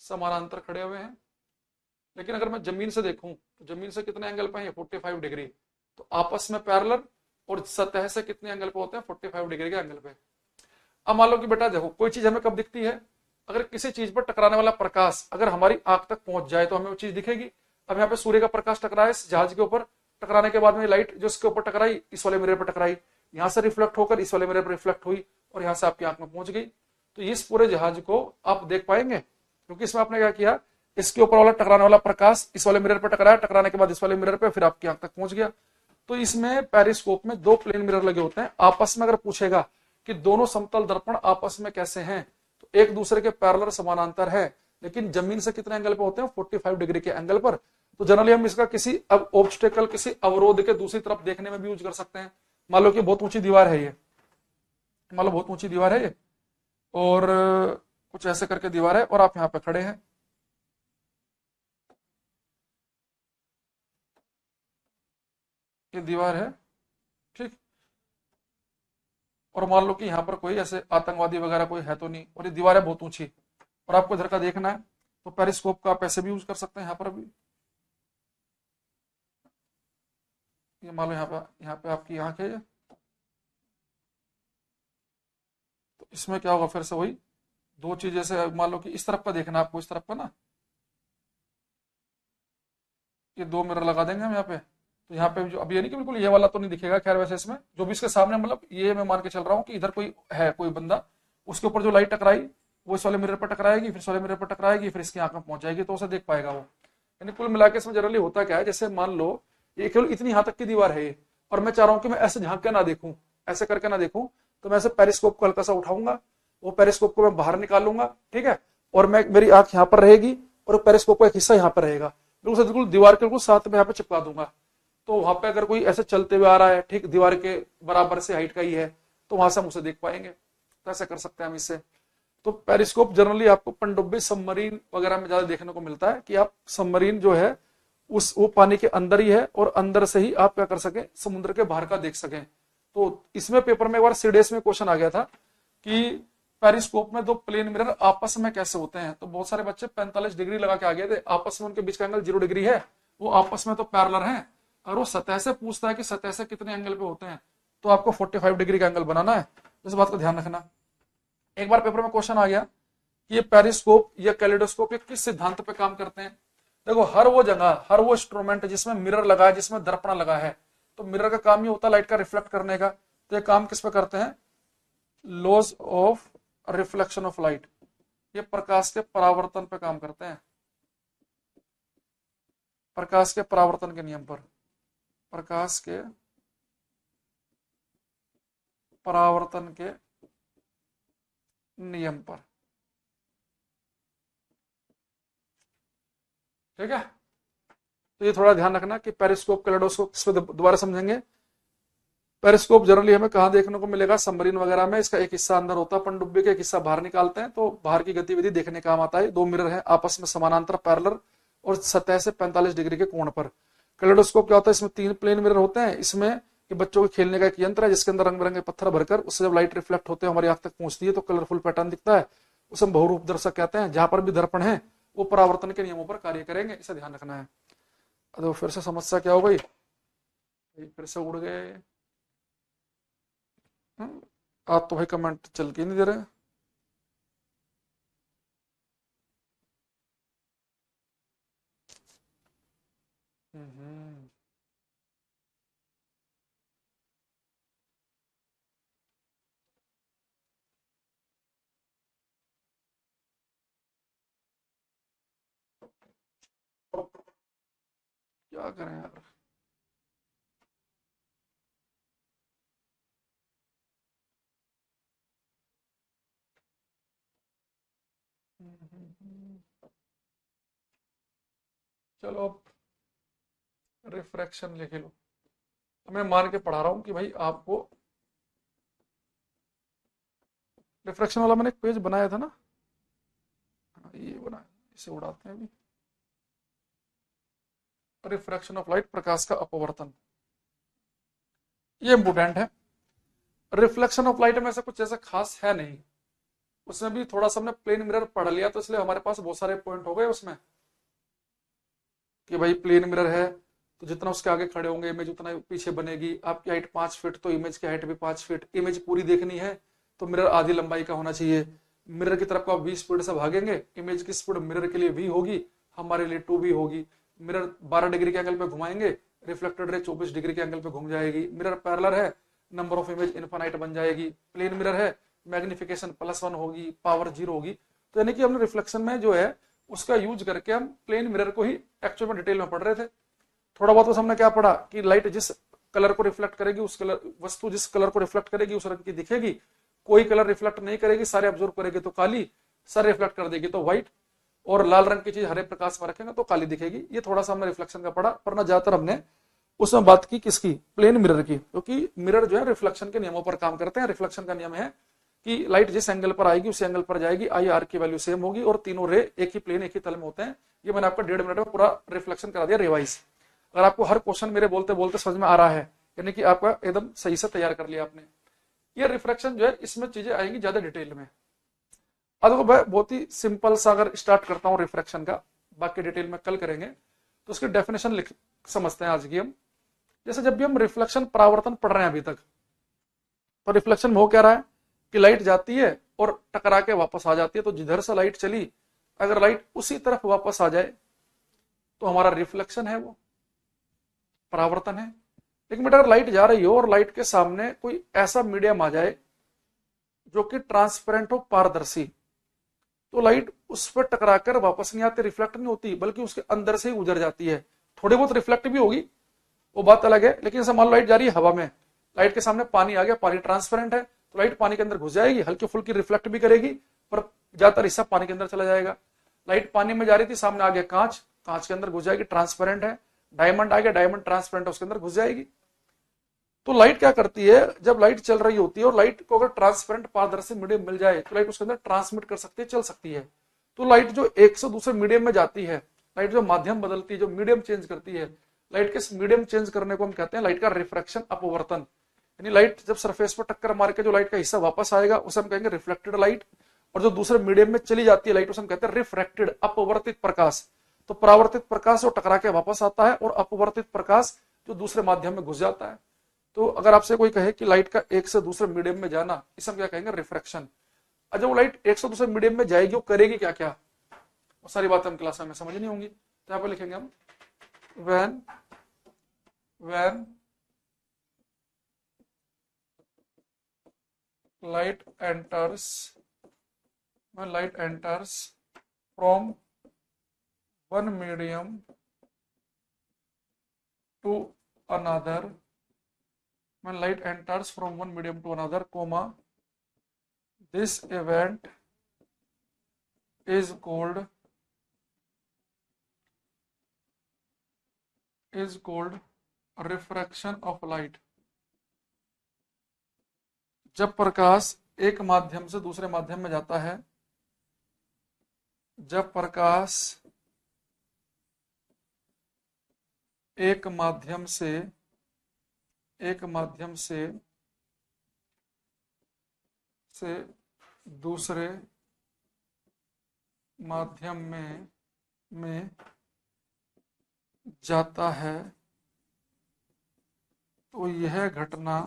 समानांतर खड़े हुए हैं। लेकिन अगर मैं जमीन से देखूं तो जमीन से कितने एंगल पे है, 45 डिग्री। तो आपस में पैरेलल और सतह से कितने एंगल पे होते हैं, 45 डिग्री के एंगल पे। अब मान लो कि बेटा देखो कोई चीज हमें कब दिखती है, अगर किसी चीज पर टकराने वाला प्रकाश अगर हमारी आंख तक पहुंच जाए तो हमें वो चीज दिखेगी। अब यहाँ पे सूर्य का प्रकाश टकराया इस जहाज के ऊपर, टकराने के बाद में लाइट जो इसके ऊपर टकराई इस वाले मिरर पर टकराई, यहाँ से रिफ्लेक्ट होकर इस वाले मिरर पर रिफ्लेक्ट हुई और यहाँ से आपकी आंख में पहुंच गई। तो इस पूरे जहाज को आप देख पाएंगे, क्योंकि इसमें आपने क्या किया, इसके ऊपर वाला टकराने वाला प्रकाश इस वाले मिरर पर टकराया, टकराने के बाद इस वाले मिरर पे, फिर आपकी आंख तक पहुंच गया। तो इसमें पेरिस्कोप में दो प्लेन मिरर लगे होते हैं। आपस में अगर पूछेगा कि दोनों समतल दर्पण आपस में कैसे हैं, तो एक दूसरे के पैरेलल समानांतर है, लेकिन जमीन से कितने एंगल पे होते हैं, 45 डिग्री के एंगल पर। तो जनरली हम इसका किसी ऑब्स्टेकल, किसी अवरोध के दूसरी तरफ देखने में भी यूज कर सकते हैं। मान लो कि बहुत ऊंची दीवार है ये, मान लो बहुत ऊंची दीवार है ये, और कुछ ऐसे करके दीवार है और आप यहाँ पे खड़े हैं, ये दीवार है, ठीक। और मान लो कि यहाँ पर कोई ऐसे आतंकवादी वगैरह कोई है तो नहीं, और ये दीवार है बहुत ऊंची, और आपको इधर का देखना है, तो पेरिस्कोप का आप ऐसे भी यूज कर सकते हैं। यहाँ पर भी ये मान लो यहाँ पे आपकी आंख है ये, तो इसमें क्या होगा, फिर से वही दो चीज, जैसे मान लो कि इस तरफ का देखना है आपको, इस तरफ का ना, ये दो मिरर लगा देंगे हम यहाँ पे। तो यहाँ पे जो अब ये नहीं कि बिल्कुल ये वाला तो नहीं दिखेगा, खैर वैसे इसमें जो भी इसके सामने, मतलब ये मैं मान के चल रहा हूँ कि इधर कोई है, कोई बंदा, उसके ऊपर जो लाइट टकराई वो इस वाले मिरर पर टकराएगी, फिर इस वाले मिरर पर टकराएगी, फिर इसकी आंख में पहुंच जाएगी, तो उसे देख पाएगा वो। यानी कुल मिला के इसमें जनरली होता क्या है, जैसे मान लो ये केवल इतनी यहाँ तक की दीवार है ये, और मैं चाह रहा हूँ कि मैं ऐसे झांक के ना देखूं, ऐसे करके ना देखूं, तो मैं ऐसे पेरिस्कोप को हल्का सा उठाऊंगा, वो पेरिस्कोप को मैं बाहर निकालूंगा, ठीक है, और मैं मेरी आंख यहाँ पर रहेगी और पेरिस्कोप का एक हिस्सा यहाँ पर रहेगा, बिल्कुल दीवार के बिल्कुल साथ में यहाँ पे चिपका दूंगा। तो वहां पे अगर कोई ऐसे चलते हुए आ रहा है, ठीक दीवार के बराबर से हाइट का ही है, तो वहां से हम उसे देख पाएंगे। तो ऐसा कर सकते हैं हम इससे। तो पेरिस्कोप जनरली आपको पनडुब्बी सबमरीन वगैरह में ज्यादा देखने को मिलता है, कि आप सबमरीन जो है उस वो पानी के अंदर ही है, और अंदर से ही आप क्या कर सके, समुद्र के बाहर का देख सकें। तो इसमें पेपर में एक बार सीडीएस में क्वेश्चन आ गया था कि पेरिस्कोप में दो प्लेन मिरर आपस में कैसे होते हैं, तो बहुत सारे बच्चे 45 डिग्री लगा के आ गए थे, आपस में उनके बीच का एंगल 0 डिग्री है, वो आपस में तो पैरेलल हैं। अगर वो सतह से पूछता है कि सतह से कितने एंगल पे होते हैं, तो आपको 45 डिग्री का एंगल बनाना है। इस बात का ध्यान रखना। एक बार पेपर में क्वेश्चन आ गया कि ये पेरिस्कोप या कैलिडोस्कोप ये किस सिद्धांत पे काम करते हैं। देखो हर वो जगह, हर वो इंस्ट्रूमेंट जिसमें मिरर लगा है, जिसमें दर्पण लगा है, तो मिरर का काम ही होता है लाइट का रिफ्लेक्ट करने का। तो ये काम किस पे करते हैं, laws of reflection of light, ये प्रकाश के परावर्तन पे काम करते हैं, प्रकाश के परावर्तन के नियम पर, प्रकाश के परावर्तन के नियम पर, ठीक है। तो ये थोड़ा ध्यान रखना कि पेरिस्कोप कैलिडोस्कोप इस पर दोबारा समझेंगे। पेरिस्कोप जनरली हमें कहाँ देखने को मिलेगा, सबमरीन वगैरह में, इसका एक हिस्सा अंदर होता है पनडुब्बी का, एक हिस्सा बाहर निकालते हैं, तो बाहर की गतिविधि देखने काम आता है। दो मिरर हैं आपस में समानांतर पैरेलल और सतह से 45 डिग्री के कोण पर। कैलिडोस्कोप क्या होता है, इसमें 3 प्लेन मिरर होते हैं। इसमें ये बच्चों के खेलने का एक यंत्र है जिसके अंदर रंग बिरंगे पत्थर भरकर उससे जब लाइट रिफ्लेक्ट होते हैं हमारी आंख तक पहुंचती है तो कलरफुल पैटर्न दिखता है, उसे हम बहुरूप दर्शक कहते हैं। जहां पर भी दर्पण है वो परावर्तन के नियमों पर कार्य करेंगे, इसे ध्यान रखना है। तो फिर से समस्या क्या हो गई, फिर से उड़ गए। आज तो भाई कमेंट चल के नहीं दे रहे। क्या करें यार, चलो अब रिफ्रैक्शन लिख लो। मैं मान के पढ़ा रहा हूं कि भाई आपको रिफ्रैक्शन वाला मैंने एक पेज बनाया था ना, ये बनाया, इसे उड़ाते हैं अभी। रिफ्रैक्शन ऑफ लाइट, प्रकाश का अपवर्तन, ये इंपोर्टेंट है। रिफ्लेक्शन ऑफ लाइट में ऐसा कुछ ऐसा खास है नहीं, उसमें भी थोड़ा सा हमने प्लेन मिरर पढ़ लिया तो इसलिए हमारे पास बहुत सारे पॉइंट हो गए उसमें कि भाई प्लेन मिरर है, तो जितना उसके आगे खड़े होंगे इमेज उतना पीछे बनेगी। आपकी हाइट 5 फीट तो इमेज की हाइट भी 5 फीट। इमेज पूरी देखनी है तो मिरर आधी लंबाई का होना चाहिए। मिरर की तरफ को आप 20 स्पीड से भागेंगे, इमेज की स्पीड मिरर के लिए v होगी, हमारे लिए 2v होगी। मिरर 12 डिग्री के एंगल पे घुमाएंगे, रिफ्लेक्टेड रे 24 डिग्री के एंगल पे घूम जाएगी। मिरर पैरेलल है, नंबर ऑफ इमेज इनफाइनाइट बन जाएगी। प्लेन मिरर है, मैग्निफिकेशन +1 होगी, पावर 0 होगी। तो यानी कि हमने रिफ्लेक्शन में जो है उसका यूज करके हम प्लेन मिरर को ही एक्चुअल में डिटेल में पढ़ रहे थे। थोड़ा बहुत बस हमने क्या पढ़ा कि लाइट जिस कलर को रिफ्लेक्ट करेगी उस कलर, वस्तु जिस कलर को रिफ्लेक्ट करेगी उस रंग की दिखेगी। कोई कलर रिफ्लेक्ट नहीं करेगी, सारे ऑब्जर्व करेगी तो काली, सारे रिफ्लेक्ट कर देगी तो व्हाइट, और लाल रंग की चीज हरे प्रकाश में रखेंगे तो काली दिखेगी। ये थोड़ा सा हमने रिफ्लेक्शन का पढ़ा, पर ना ज्यादातर हमने उसमें बात की किसकी, प्लेन मिरर की, क्योंकि मिरर जो है रिफ्लेक्शन के नियमों पर काम करते हैं। रिफ्लेक्शन का नियम है कि लाइट जिस एंगल पर आएगी उस एंगल पर जाएगी, आई आर की वैल्यू सेम होगी, और तीनों रे एक ही प्लेन एक ही तल में होते हैं। ये मैंने आपको 1.5 मिनट में पूरा रिफ्लेक्शन करा दिया रिवाइज। अगर आपको हर क्वेश्चन मेरे बोलते बोलते समझ में आ रहा है, यानी कि आपका एकदम सही से तैयार कर लिया आपने। ये रिफ्लेक्शन जो है इसमें चीजें आएंगी ज्यादा डिटेल में। अब देखो मैं बहुत ही सिंपल सा अगर स्टार्ट करता हूँ रिफ्रैक्शन का, बाकी डिटेल में कल करेंगे। तो उसकी डेफिनेशन लिख समझते हैं आज की हम। जैसे जब भी हम रिफ्लेक्शन परावर्तन पढ़ रहे हैं अभी तक, तो रिफ्लेक्शन में हो क्या रहा है कि लाइट जाती है और टकरा के वापस आ जाती है। तो जिधर से लाइट चली अगर लाइट उसी तरफ वापस आ जाए तो हमारा रिफ्लेक्शन है, वो परावर्तन है। लेकिन बेटा अगर लाइट जा रही हो और लाइट के सामने कोई ऐसा मीडियम आ जाए जो कि ट्रांसपेरेंट हो, पारदर्शी, तो लाइट उस पर टकराकर वापस नहीं आती, रिफ्लेक्ट नहीं होती, बल्कि उसके अंदर से ही गुजर जाती है। थोड़ी बहुत रिफ्लेक्ट भी होगी, वो बात अलग है। लेकिन जैसे मान लो लाइट जा रही है हवा में, लाइट के सामने पानी आ गया, पानी ट्रांसपेरेंट है, तो लाइट पानी के अंदर घुस जाएगी, हल्की फुल्की रिफ्लेक्ट भी करेगी, पर ज्यादातर हिस्सा पानी के अंदर चला जाएगा। लाइट पानी में जा रही थी, सामने आ गया कांच, कांच के अंदर घुस जाएगी, ट्रांसपेरेंट है। डायमंड आ गया, डायमंड ट्रांसपेरेंट है, उसके अंदर घुस जाएगी। तो लाइट क्या करती है, जब लाइट चल रही होती है और लाइट को अगर ट्रांसपेरेंट पारदर्शी मीडियम मिल जाए तो लाइट उसके अंदर ट्रांसमिट कर सकती है, चल सकती है। तो लाइट जो एक से दूसरे मीडियम में जाती है, लाइट जो माध्यम बदलती है, जो मीडियम चेंज करती है, लाइट के मीडियम चेंज करने को हम कहते हैं लाइट का रिफ्रैक्शन, अपवर्तन। यानी लाइट जब सरफेस पर टक्कर मार के जो लाइट का हिस्सा वापस आएगा उसे हम कहेंगे रिफ्लेक्टेड लाइट, और जो दूसरे मीडियम में चली जाती है लाइट उसे हम कहते हैं रिफ्रैक्टेड, अपवर्तित प्रकाश। तो परावर्तित प्रकाश जो टकरा के वापस आता है, और अपवर्तित प्रकाश जो दूसरे माध्यम में घुस जाता है। तो अगर आपसे कोई कहे कि लाइट का एक से दूसरे मीडियम में जाना, इसे हम क्या कहेंगे, रिफ्रैक्शन। जब वो लाइट एक से दूसरे मीडियम में जाएगी वो करेगी क्या क्या, वो सारी बातें हम क्लास में समझ नहीं होंगी। तो यहाँ पे लिखेंगे हम when light enters from one medium to another, when light enters from one medium to another, comma, this event is called refraction of light। जब प्रकाश एक माध्यम से दूसरे माध्यम में जाता है, जब प्रकाश एक माध्यम से दूसरे माध्यम में जाता है, तो यह घटना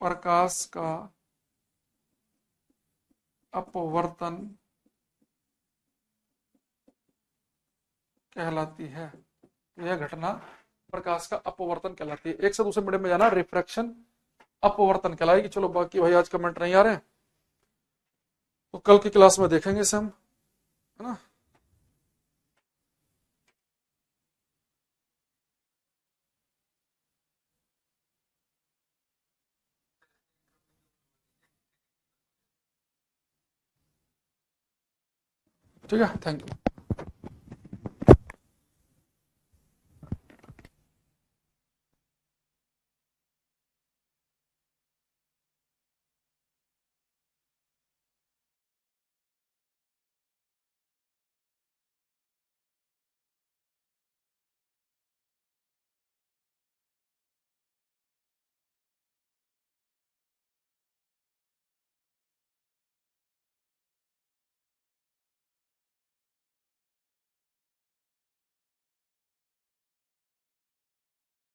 प्रकाश का अपवर्तन कहलाती है। तो यह घटना प्रकाश का अपवर्तन कहलाती है। एक से दूसरे मीडियम में जाना रिफ्रैक्शन, अपवर्तन कहलाएगी। चलो बाकी भाई आज कमेंट नहीं आ रहे हैं, तो कल की क्लास में देखेंगे इसे हम, है ना। ठीक है, थैंक यू।